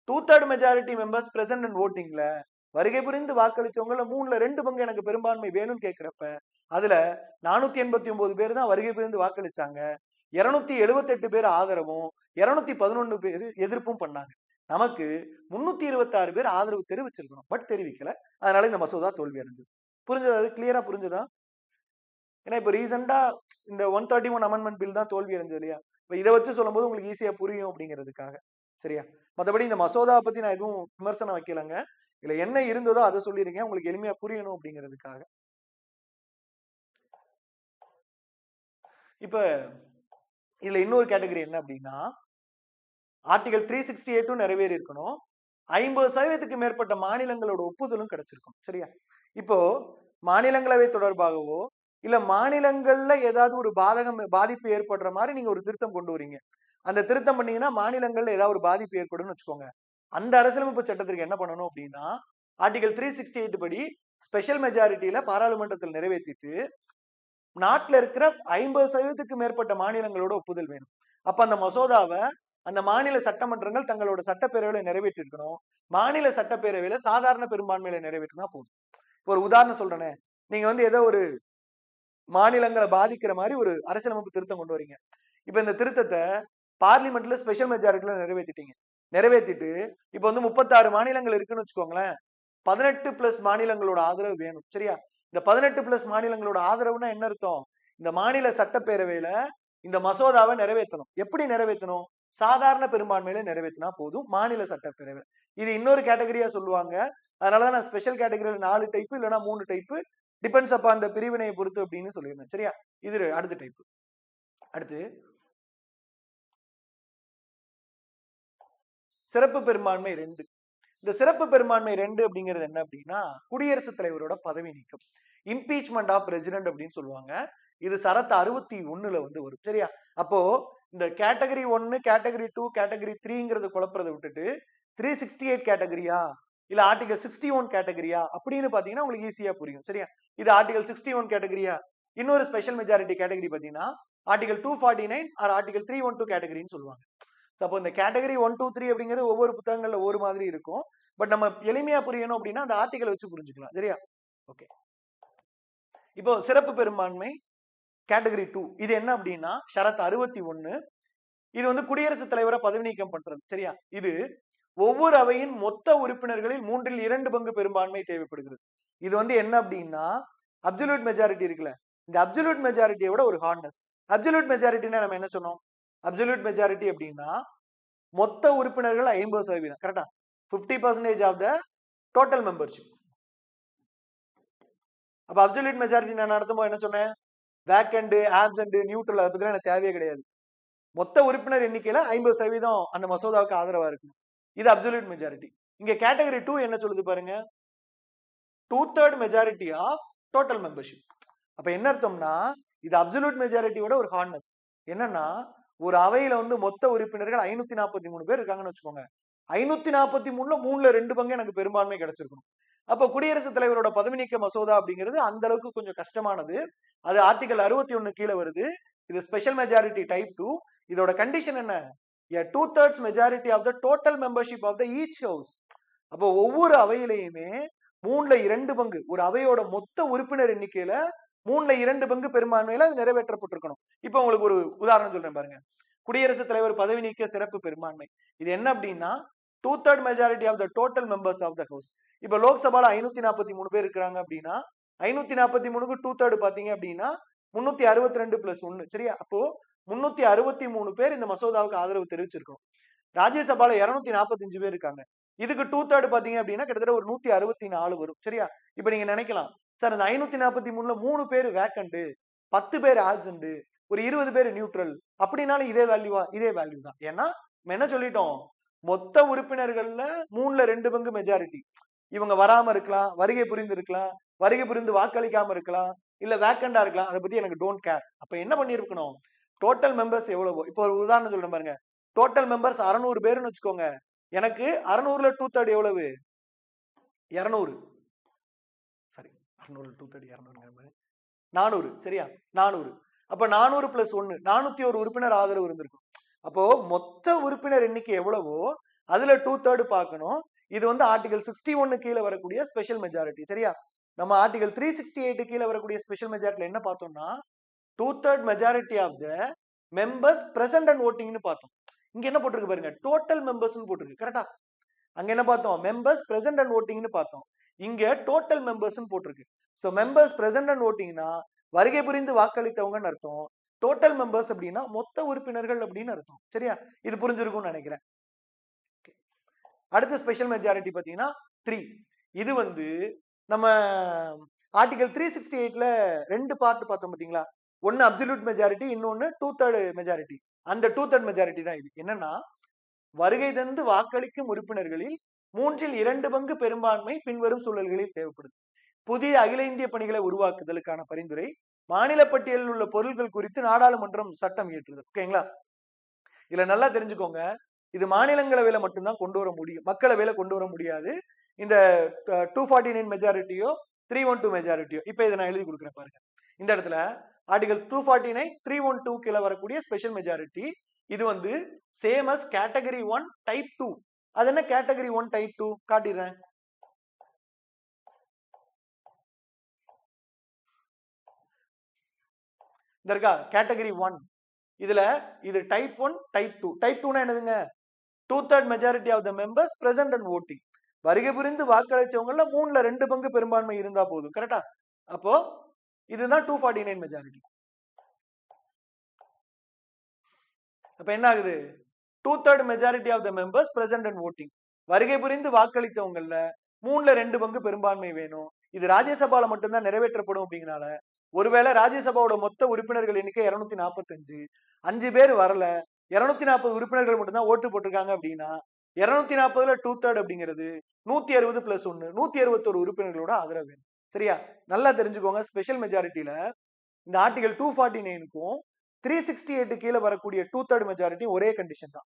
2/3 மெஜாரிட்டி மெம்பர்ஸ் பிரசன்ட் அண்ட் ஓட்டிங்ல வருகை புரிந்து வாக்களிச்சவங்கள 2/3 பங்கு எனக்கு பெரும்பான்மை வேணும்னு கேட்கிறப்ப அதுல 489 பேர் தான் வருகை புரிந்து வாக்களிச்சாங்க. 278 பேர் ஆதரவும் 211 பேர் எதிர்ப்பும் பண்ணாங்க. நமக்கு 326 பேர் ஆதரவு தெரிவிச்சிருக்கணும். பட் தெரிவிக்கல. அதனால இந்த மசோதா தோல்வி அடைஞ்சது. புரிஞ்சதா? அது கிளியரா புரிஞ்சதா? ஏன்னா இப்ப ரீசெண்டா இந்த 131 அமெண்ட்மெண்ட் பில் தான் தோல்வி அடைஞ்சது இல்லையா? இப்ப இதை வச்சு சொல்லும்போது உங்களுக்கு ஈஸியா புரியும் அப்படிங்கிறதுக்காக. சரியா? மத்தபடி இந்த மசோதா பத்தி நான் எதுவும் விமர்சனம் வைக்கலங்க. இதுல என்ன இருந்ததோ அதை சொல்லிருக்கேன். உங்களுக்கு எளிமையா புரியணும் அப்படிங்கிறதுக்காக. இப்ப இதுல இன்னொரு கேட்டகரி என்ன அப்படின்னா ஆர்டிகல் 368 நிறைவேறி இருக்கணும். 50% மேற்பட்ட மாநிலங்களோட ஒப்புதலும் கிடைச்சிருக்கும். சரியா? இப்போ மாநிலங்களவை தொடர்பாகவோ இல்ல மாநிலங்கள்ல ஏதாவது ஒரு பாதிப்பு ஏற்படுற மாதிரி நீங்க ஒரு திருத்தம் கொண்டு வரீங்க. அந்த திருத்தம் பண்ணீங்கன்னா மாநிலங்கள்ல ஏதாவது ஒரு பாதிப்பு ஏற்படும் வச்சுக்கோங்க. அந்த அரசியலமைப்பு சட்டத்திற்கு என்ன பண்ணணும் அப்படின்னா, ஆர்டிகல் 368 படி ஸ்பெஷல் மெஜாரிட்டியில பாராளுமன்றத்தில் நிறைவேற்றிட்டு நாட்டுல இருக்கிற 50% மேற்பட்ட மாநிலங்களோட ஒப்புதல் வேணும். அப்ப அந்த மசோதாவை அந்த மாநில சட்டமன்றங்கள் தங்களோட சட்டப்பேரவையில நிறைவேற்றி இருக்கணும். மாநில சட்டப்பேரவையில சாதாரண பெரும்பான்மையில நிறைவேற்றினா போதும். ஒரு உதாரணம் சொல்றேனே, நீங்க ஏதோ ஒரு மாநிலங்களை பாதிக்கிற மாதிரி ஒரு அரசியலமைப்பு திருத்தம் கொண்டு வரீங்க. இப்ப இந்த திருத்தத்தை பார்லிமெண்ட்ல ஸ்பெஷல் மெஜாரிட்டில நிறைவேற்றிட்டீங்க. நிறைவேற்றிட்டு இப்ப 36 மாநிலங்கள் இருக்குன்னு வச்சுக்கோங்களேன். 18 பிளஸ் மாநிலங்களோட ஆதரவு வேணும். சரியா? இந்த 18 பிளஸ் மாநிலங்களோட ஆதரவுனா என்ன அர்த்தம்? இந்த மாநில சட்டப்பேரவையில இந்த மசோதாவை நிறைவேற்றணும். எப்படி நிறைவேற்றணும்? சாதாரண பெரும்பான்மையில நிறைவேற்றினா போதும் மாநில சட்டப்பேரவை. இது இன்னொரு கேட்டகரியா சொல்லுவாங்க. அதனாலதான் நான் ஸ்பெஷல் கேட்டகரியில 4 டைப் இல்லைன்னா 3 டைப் டிபெண்ட்ஸ் அப்ப அந்த பிரிவினையை பொறுத்து அப்படின்னு சொல்லியிருந்தேன். சரியா? இது அடுத்த டைப். அடுத்து சிறப்பு பெரும்பான்மை 2. இந்த சிறப்பு பெரும்பான்மை 2 அப்படிங்கிறது என்ன அப்படின்னா, குடியரசுத் தலைவரோட பதவி நீக்கம், இம்பீச்மெண்ட் ஆஃப் பிரசிடென்ட் அப்படின்னு சொல்லுவாங்க. இது சரத்து 61ல வரும். சரியா? அப்போ இந்த கேட்டகரி 1, கேட்டகரி 2, கேட்டகரி 3ங்கிறத குழப்பறதை விட்டுட்டு 368 கேட்டகரியா இல்ல ஆர்டிகல் 61 கேட்டகரியா அப்படின்னு பாத்தீங்கன்னா உங்களுக்கு ஈஸியா புரியும். சரியா? இது ஆர்டிகல் 61 கேட்டகரியா. இன்னொரு ஸ்பெஷல் மெஜாரிட்டி கேட்டகரி பாத்தீங்கன்னா ஆர்டிகல் 249 ஆர் ஆர்டிகல் 312 கேட்டகரின்னு சொல்லுவாங்க. அப்போ இந்த கேட்டகரி 1, 2, 3 அப்படிங்கிறது ஒவ்வொரு புத்தகங்கள்ல ஒரு மாதிரி இருக்கும். பட் நம்ம எளிமையா புரியணும் அப்படின்னா அந்த ஆர்டிகல் வச்சு புரிஞ்சுக்கலாம். சரியா? ஓகே. இப்போ சிறப்பு பெரும்பான்மை கேட்டகரி 2 இது என்ன அப்படின்னா ஷரத் 61. இது குடியரசுத் தலைவரை பதவி நீக்கம் பண்றது. சரியா? இது ஒவ்வொரு அவையின் மொத்த உறுப்பினர்களில் 3/2 பங்கு பெரும்பான்மை தேவைப்படுகிறது. இது என்ன அப்படின்னா அப்சல்யூட் மெஜாரிட்டி இருக்குல்ல, இந்த அப்சல்யூட் மெஜாரிட்டியை விட ஒரு ஹார்ட்னஸ். அப்சல்யூட் மெஜாரிட்டினா நம்ம என்ன சொன்னோம்? அப்சல்யூட் மெஜாரிட்டி அப்படின்னா மொத்த உறுப்பினர்கள் 50%. கரெக்டா? 50% ஆஃப் த டோட்டல் மெம்பர்ஷிப். அப்ப அப்சல்யூட் மெஜாரிட்டி நான் நடத்தும்போது என்ன சொன்னேன்? வேக்கண்ட், ஆப்சென்ட், நியூட்ரல் அதை பத்தி எனக்கு தேவையே கிடையாது. மொத்த உறுப்பினர் எண்ணிக்கையில 50% அந்த மசோதாவுக்கு ஆதரவா இருக்கு. இது அப்சல்யூட் மெஜாரிட்டி. இங்க கேட்டகரி 2 என்ன சொல்லுது பாருங்க, 2/3 மெஜாரிட்டி ஆஃப் டோட்டல் மெம்பர்ஷிப். அப்ப என்ன அர்த்தம்னா இது அப்சல்யூட் மெஜாரிட்டியோட ஒரு ஹார்ட்னஸ். என்னன்னா ஒரு அவையில மொத்த உறுப்பினர்கள் 543 பேர் இருக்காங்கன்னு வச்சுக்கோங்க. 543ல 3/2 பங்கு எனக்கு பெரும்பான்மை கிடைச்சிருக்கணும். அப்ப குடியரசுத் தலைவரோட பதவி நீக்க மசோதா அப்படிங்கிறது அந்த அளவுக்கு கொஞ்சம் கஷ்டமானது. அது ஆர்டிகல் 61 கீழே வருது. இது ஸ்பெஷல் மெஜாரிட்டி டைப் 2. இதோட கண்டிஷன் என்ன? 2/3 majority of the total membership of the each house. அப்போ ஒவ்வொரு அவையிலையுமே 3/2 பங்கு ஒரு அவையோட மொத்த உறுப்பினர் எண்ணிக்கையில 3/2 பங்கு பெரும்பான்மையில அது நிறைவேற்றப்பட்டிருக்கணும். இப்ப உங்களுக்கு ஒரு உதாரணம் சொல்றேன் பாருங்க. குடியரசுத் தலைவர் பதவி நீக்க சிறப்பு பெரும்பான்மை இது என்ன அப்படின்னா 2/3 majority of the total members of the house. இப்ப லோக்சபால 543 பேர் இருக்காங்க அப்படின்னா 543க்கு 2/3 பாத்தீங்க அப்படின்னா 362 பிளஸ் 1. சரியா? அப்போ 363 பேர் இந்த மசோதாவுக்கு ஆதரவு தெரிவிச்சிருக்கணும். ராஜ்யசபால 245 பேர் இருக்காங்க. இதுக்கு 2/3 பாத்தீங்க அப்படின்னா கிட்டத்தட்ட ஒரு 164 வரும். சரியா? இப்ப நீங்க நினைக்கலாம், சார் இந்த 543ல 3 பேர் வேக்கண்ட், 10 பேர் ஆப்சென்ட், ஒரு 20 பேர் நியூட்ரல் அப்படின்னாலும் இதே வேல்யூவா? இதே வேல்யூ தான். ஏன்னா நம்ம என்ன சொல்லிட்டோம்? மொத்த உறுப்பினர்கள்ல 3/2 பங்கு மெஜாரிட்டி. இவங்க வராம இருக்கலாம், வருகை புரிந்து இருக்கலாம், வருகை புரிந்து வாக்களிக்காம இருக்கலாம், இல்ல வேக்கண்டா இருக்கலாம். அதை பத்தி எனக்கு டோன்ட் கேர். அப்ப என்ன பண்ணிருக்கணும்? டோட்டல் மெம்பர்ஸ் எவ்வளவோ, இப்போ ஒரு உதாரணம் சொல்றேன் பாருங்க. டோட்டல் மெம்பர்ஸ் 600 பேருன்னு வச்சுக்கோங்க. எனக்கு 600ல 2/3 எவ்வளவு? 200. சாரி, 600 2/3 200 400. சரியா? 400. அப்ப 400 பிளஸ் 1 401 உறுப்பினர் ஆதரவு இருந்திருக்கும். அப்போ மொத்த உறுப்பினர் எண்ணிக்கை எவ்வளவோ அதுல 2/3 பார்க்கணும். இது ஆர்டிகல் 61 கீழே வரக்கூடிய ஸ்பெஷல் மெஜாரிட்டி. சரியா? நம்ம ஆர்டிகல் 368 கீழே வரக்கூடிய ஸ்பெஷல் மெஜாரிட்டில என்ன பார்த்தோம்னா 2/3 majority of the members present and ஓட்டிங்னு பார்த்தோம். இங்க என்ன போட்டிருக்கு பாருங்க, டோட்டல் மெம்பர்ஸ் போட்டிருக்கு. கரெக்டா? அங்க என்ன பார்த்தோம்? மெம்பர்ஸ் பிரசன்ட் அண்ட் ஓட்டிங்னு பார்த்தோம். இங்க டோட்டல் மெம்பர்ஸ் போட்டிருக்கு. சோ மெம்பர்ஸ் பிரசன்ட் அண்ட் ஓட்டிங்னா வருகை புரிந்து வாக்களித்தவங்கன்னு அர்த்தம். டோட்டல் மெம்பர்ஸ் அப்படின்னா மொத்த உறுப்பினர்கள் அப்படின்னு அர்த்தம். சரியா? இது புரிஞ்சிருக்கும்னு நினைக்கிறேன். அடுத்த ஸ்பெஷல் மெஜாரிட்டி பாத்தீங்கன்னா 3. இது நம்ம ஆர்டிகல் 368ல 2 பார்ட் பார்த்தோம் பாத்தீங்களா? ஒன்னு அப்சல்யூட் மெஜாரிட்டி, இன்னொன்னு 2/3 மெஜாரிட்டி. அந்த 2/3 மெஜாரிட்டி தான் இது. என்னன்னா வருகை தந்து வாக்களிக்கும் உறுப்பினர்களில் 3/2 பங்கு பெரும்பான்மை பின்வரும் சூழல்களில் தேவைப்படுது. புதிய அகில இந்திய பணிகளை உருவாக்குதலுக்கான பரிந்துரை, மாநில பட்டியலில் உள்ள பொருட்கள் குறித்து நாடாளுமன்றம் சட்டம் இயற்றுது. ஓகேங்களா? இதுல நல்லா தெரிஞ்சுக்கோங்க, இது மாநிலங்களவையில மட்டும்தான் கொண்டு வர முடியும், மக்களவையில கொண்டு வர முடியாது. இந்த 249 மெஜாரிட்டியோ 312 மெஜாரிட்டியோ. இப்ப இதை நான் எழுதி கொடுக்குறேன் பாருங்க. இந்த இடத்துல ஆர்டிகல் 249 312 கீழே வரக்கூடிய ஸ்பெஷல் மெஜாரிட்டி, இது வந்து சேம் அஸ் கேட்டகரி 1 டைப் 2. அது என்ன கேட்டகரி 1 டைப் 2 காட்டிடுறேன். இந்த இருக்கா கேட்டகரி 1, இதுல இது டைப் 1 டைப் 2. டைப் 2 என்னதுங்க? 2/3 majority of the members present and voting. வருகை புரிந்து வாக்களிச்சவங்கள 3/2 பங்கு பெரும்பான்மை இருந்தா போதும். கரெக்டா? அப்போ இதுதான் 249 மெஜாரிட்டி. அப்ப என்ன ஆகுது? 2/3 majority of the members present and voting. வருகை புரிந்து வாக்களித்தவங்கள 3/2 பங்கு பெரும்பான்மை வேணும். இது ராஜ்யசபால மட்டும்தான் நிறைவேற்றப்படும் அப்படிங்கனால, ஒருவேளை ராஜ்யசபாவோட மொத்த உறுப்பினர்கள் எண்ணிக்கை 245, 5 பேர் வரல, 240 உறுப்பினர்கள் மட்டும்தான் ஓட்டு போட்டிருக்காங்க அப்படின்னா 240ல 2/3 அப்படிங்கிறது 160 பிளஸ் 1 161 உறுப்பினர்களோட ஆதரவு வேணும். சரியா? நல்லா தெரிஞ்சுக்கோங்க, ஸ்பெஷல் மெஜாரிட்டியில இந்த ஆர்டிகல் 249க்கும் 368 கீழே வரக்கூடிய 2/3 மெஜாரிட்டி ஒரே கண்டிஷன் தான்.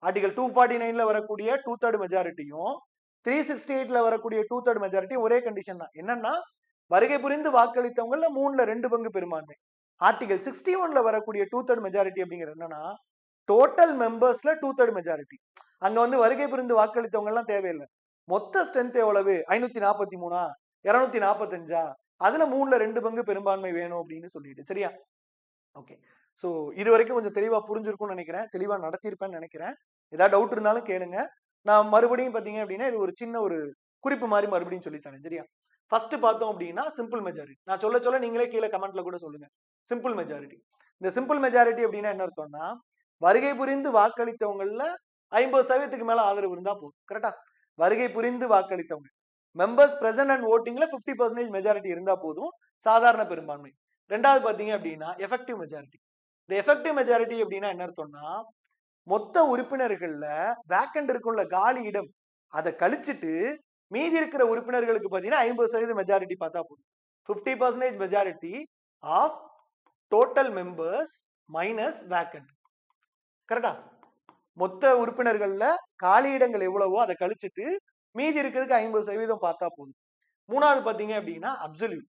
ஆர்டிகல் 249ல வரக்கூடிய 2/3 மெஜாரிட்டியும் 368ல வரக்கூடிய 2/3 மெஜாரிட்டி ஒரே கண்டிஷன் தான். என்னன்னா, வருகை புரிந்து வாக்களித்தவங்கள 3/2 பங்கு பெரும்பான்மை. ஆர்டிகல் 61ல வரக்கூடிய 2/3 மெஜாரிட்டி அப்படிங்கிறது என்னன்னா, டோட்டல் மெம்பர்ஸ்ல 2/3 மெஜாரிட்டி. அங்க வந்து வருகை புரிந்து வாக்களித்தவங்க எல்லாம் தேவையில்லை. மொத்த ஸ்ட்ரென்த் எவ்வளவு? 543, 245, அதுல 3/2 பங்கு பெரும்பான்மை வேணும் அப்படின்னு சொல்லிட்டு. சரியா? ஓகே. சோ இது வரைக்கும் கொஞ்சம் தெளிவா புரிஞ்சிருக்கும்னு நினைக்கிறேன், தெளிவா நடத்தியிருப்பேன்னு நினைக்கிறேன். ஏதாவது டவுட் இருந்தாலும் கேளுங்க. நான் மறுபடியும் பாத்தீங்க அப்படின்னா இது ஒரு சின்ன ஒரு குறிப்பு மாதிரி மறுபடியும் சொல்லித்தரேன். சரியா? ஃபர்ஸ்ட் பார்த்தோம் அப்படின்னா சிம்பிள் மெஜாரிட்டி. நான் சொல்ல சொல்ல நீங்களே கீழே கமெண்ட்ல கூட சொல்லுங்க. Simple majority. இந்த சிம்பிள் மெஜாரிட்டி அப்படின்னா என்ன அர்த்தம்னா, வருகை புரிந்து வாக்களித்தவங்கல 50% மேல ஆதரவு இருந்தா போதும். கரெக்டா? வருகை புரிந்து வாக்களித்தவங்க மெம்பர்ஸ் பிரசன்ட் அண்ட் votingல 50% மெஜாரிட்டி இருந்தா போதும், சாதாரண பெரும்பான்மை. ரெண்டாவது பாத்தீங்க அப்படின்னா எஃபெக்டிவ் மெஜாரிட்டி. இந்த எஃபெக்டிவ் மெஜாரிட்டி அப்படின்னா என்ன அர்த்தம்னா, மொத்த உறுப்பினர்கள்ல வேக்கண்ட் இருக்குள்ள காலி இடம் அதை கழிச்சிட்டு மீதி இருக்கிற உறுப்பினர்களுக்கு பாத்தீங்கன்னா 50% மெஜாரிட்டி பார்த்தா போதும். 50% majority of total members minus vacant. கரெக்டா? மொத்த உறுப்பினர்கள்ல காலி இடங்கள் எவ்வளவோ அதை கழிச்சிட்டு மீதி இருக்கிறதுக்கு 50% பார்த்தா போதும். மூணாவது பாத்தீங்க அப்படின்னா அப்சல்யூட்.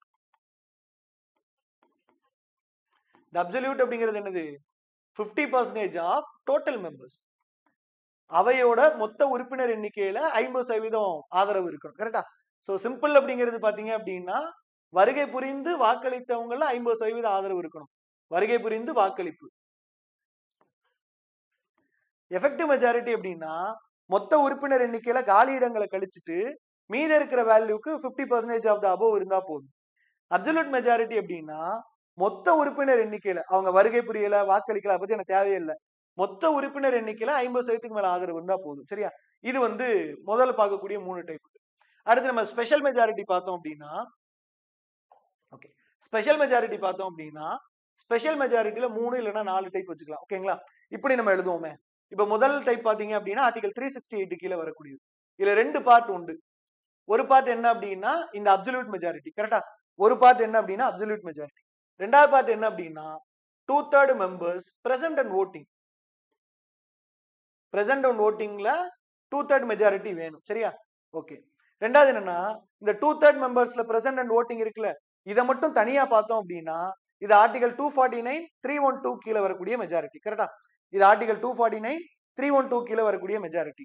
இந்த அப்சல்யூட் அப்படிங்கிறது என்னது? 50% ஆஃப் டோட்டல் மெம்பர்ஸ். அவையோட மொத்த உறுப்பினர் எண்ணிக்கையில 50% ஆதரவு இருக்கணும். கரெக்டா? சோ சிம்பிள் அப்படிங்கிறது பாத்தீங்க அப்படின்னா, வருகை புரிந்து வாக்களித்தவங்கள 50% ஆதரவு இருக்கணும். வருகை புரிந்து வாக்களிப்பு. எஃபெக்டிவ் மெஜாரிட்டி அப்படின்னா, மொத்த உறுப்பினர் எண்ணிக்கையில காலி இடங்களை கழிச்சிட்டு மீத இருக்கிற வேல்யூக்கு 50% ஆஃப் த அபோவ் இருந்தா போதும். அப்சல்யூட் மெஜாரிட்டி அப்படின்னா, மொத்த உறுப்பினர் எண்ணிக்கையில அவங்க வருகை புரியல, வாக்களிக்கல, பத்தி எனக்கு தேவையில்லை, மொத்த உறுப்பினர் எண்ணிக்கையில 50%க்கு மேல ஆதரவு இருந்தா போதும். சரியா? இது வந்து முதல்ல பார்க்கக்கூடிய 3 டைப். அடுத்து நம்ம ஸ்பெஷல் மெஜாரிட்டி பார்த்தோம் அப்படின்னா, ஓகே, ஸ்பெஷல் மெஜாரிட்டி பார்த்தோம் அப்படின்னா, ஸ்பெஷல் மெஜாரிட்டில 3 இல்லைன்னா 4 டைப் வச்சுக்கலாம். ஓகேங்களா? இப்படி நம்ம எழுதுவோமே. இப்ப முதல் டைப் பாத்தீங்க அப்படின்னா ஆர்டிகல் 368 கீழே வரக்கூடியது. இதுல 2 பார்ட் உண்டு. ஒரு பார்ட் என்ன அப்படின்னா இந்த அப்சல்யூட் மெஜாரிட்டி. கரெக்டா? ஒரு பார்ட் என்ன அப்படின்னா அப்சல்யூட் மெஜாரிட்டி. ரெண்டாவது பார்ட் என்ன அப்படின்னா 2/3 members present and voting. Present and votingல 2/3 மெஜாரிட்டி வேணும். சரியா? ஓகே. ரெண்டாவது என்னன்னா, இந்த 2/3 மெம்பர்ஸ்ல பிரசன்ட் அண்ட் voting இருக்குல்ல, இதை மட்டும் தனியா பார்த்தோம் அப்படின்னா இது ஆர்டிகல் 249 312 கீழே வரக்கூடிய மெஜாரிட்டி. கரெக்டா? இது ஆர்டிகல் 249 312 கீழே வரக்கூடிய மெஜாரிட்டி.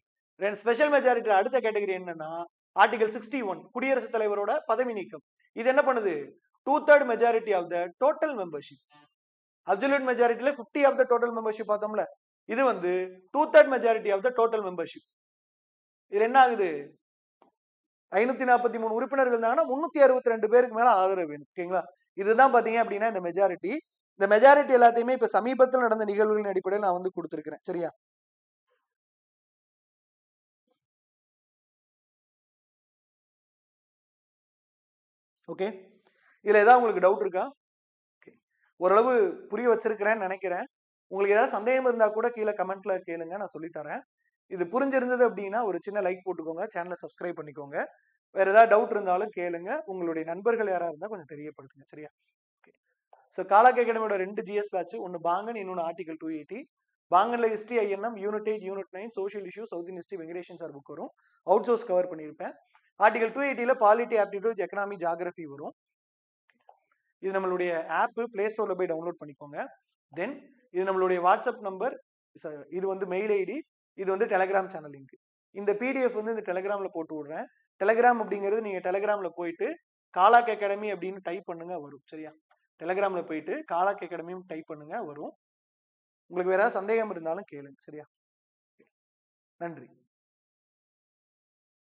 ஸ்பெஷல் மெஜாரிட்டி அடுத்த கேட்டகரி என்னன்னா ஆர்டிகல் 61 குடியரசுத் தலைவரோட பதவி நீக்கம். இது என்ன பண்ணுது? 2/3 majority of the total membership. Absolute மெஜாரிட்டில 50 ஆஃப் த டோட்டல் மெம்பர்ஷிப் பார்த்தோம்ல, இது வந்து 2/3 majority of the total membership. இது என்ன ஆகுது? 543 உறுப்பினர்கள் இருந்தாங்கன்னா 362 பேருக்கு மேல ஆதரவு வேணும். ஓகேங்களா? இதுதான் பாத்தீங்க அப்படின்னா இந்த மெஜாரிட்டி. இந்த மெஜாரிட்டி எல்லாத்தையுமே இப்ப சமீபத்தில் நடந்த நிகழ்வுகளின் அடிப்படையில் நான் வந்து கொடுத்திருக்கிறேன். சரியா? ஓகே. இதுல ஏதாவது உங்களுக்கு டவுட் இருக்கா? ஓரளவு புரிய வச்சிருக்கிறேன்னு நினைக்கிறேன். உங்களுக்கு ஏதாவது சந்தேகம் இருந்தா கூட கீழே கமெண்ட்ல கேளுங்க, நான் சொல்லி தரேன். இது புரிஞ்சிருந்தது அப்படின்னா ஒரு சின்ன லைக் போட்டுக்கோங்க, சேனலை சப்ஸ்கிரைப் பண்ணிக்கோங்க. வேற ஏதாவது டவுட் இருந்தாலும் கேளுங்க. உங்களுடைய நண்பர்கள் யாரா இருந்தா கொஞ்சம் தெரியப்படுத்துங்க. சரியா? ஓகே. ஸோ காலாக் அகாடமியோட 2 GS பேட்ச், ஒன்னு பாங்கன், இன்னொன்னு ஆர்டிகல் 280. பாங்கன்ல history INM unit 8 unit 9 social issue South Indian history Venkatesan sir book வரும். அவுட் சோர்ஸ் கவர் பண்ணியிருப்பேன். ஆர்டிகல் 280ல பாலிட்டி ஆப்டிடியூட் எக்கனாமி ஜியாகிரபி வரும். இது நம்மளுடைய ஆப் பிளே ஸ்டோர்ல போய் டவுன்லோட் பண்ணிக்கோங்க. தென் இது நம்மளுடைய வாட்ஸ்அப் நம்பர், இது வந்து மெயில் ஐடி, இது வந்து டெலிகிராம் சேனல் லிங்க். இந்த பிடிஎஃப் வந்து இந்த டெலிகிராம்ல போட்டு விடுறேன். டெலிகிராம் அப்படிங்கிறது நீங்க டெலிகிராம்ல போயிட்டு காலாக் அகாடமி அப்படின்னு டைப் பண்ணுங்க வரும். சரியா? டெலிகிராம்ல போயிட்டு காலாக் அகாடமியும் டைப் பண்ணுங்க வரும். உங்களுக்கு வேற ஏதாவது சந்தேகம் இருந்தாலும் கேளுங்க. சரியா? நன்றி.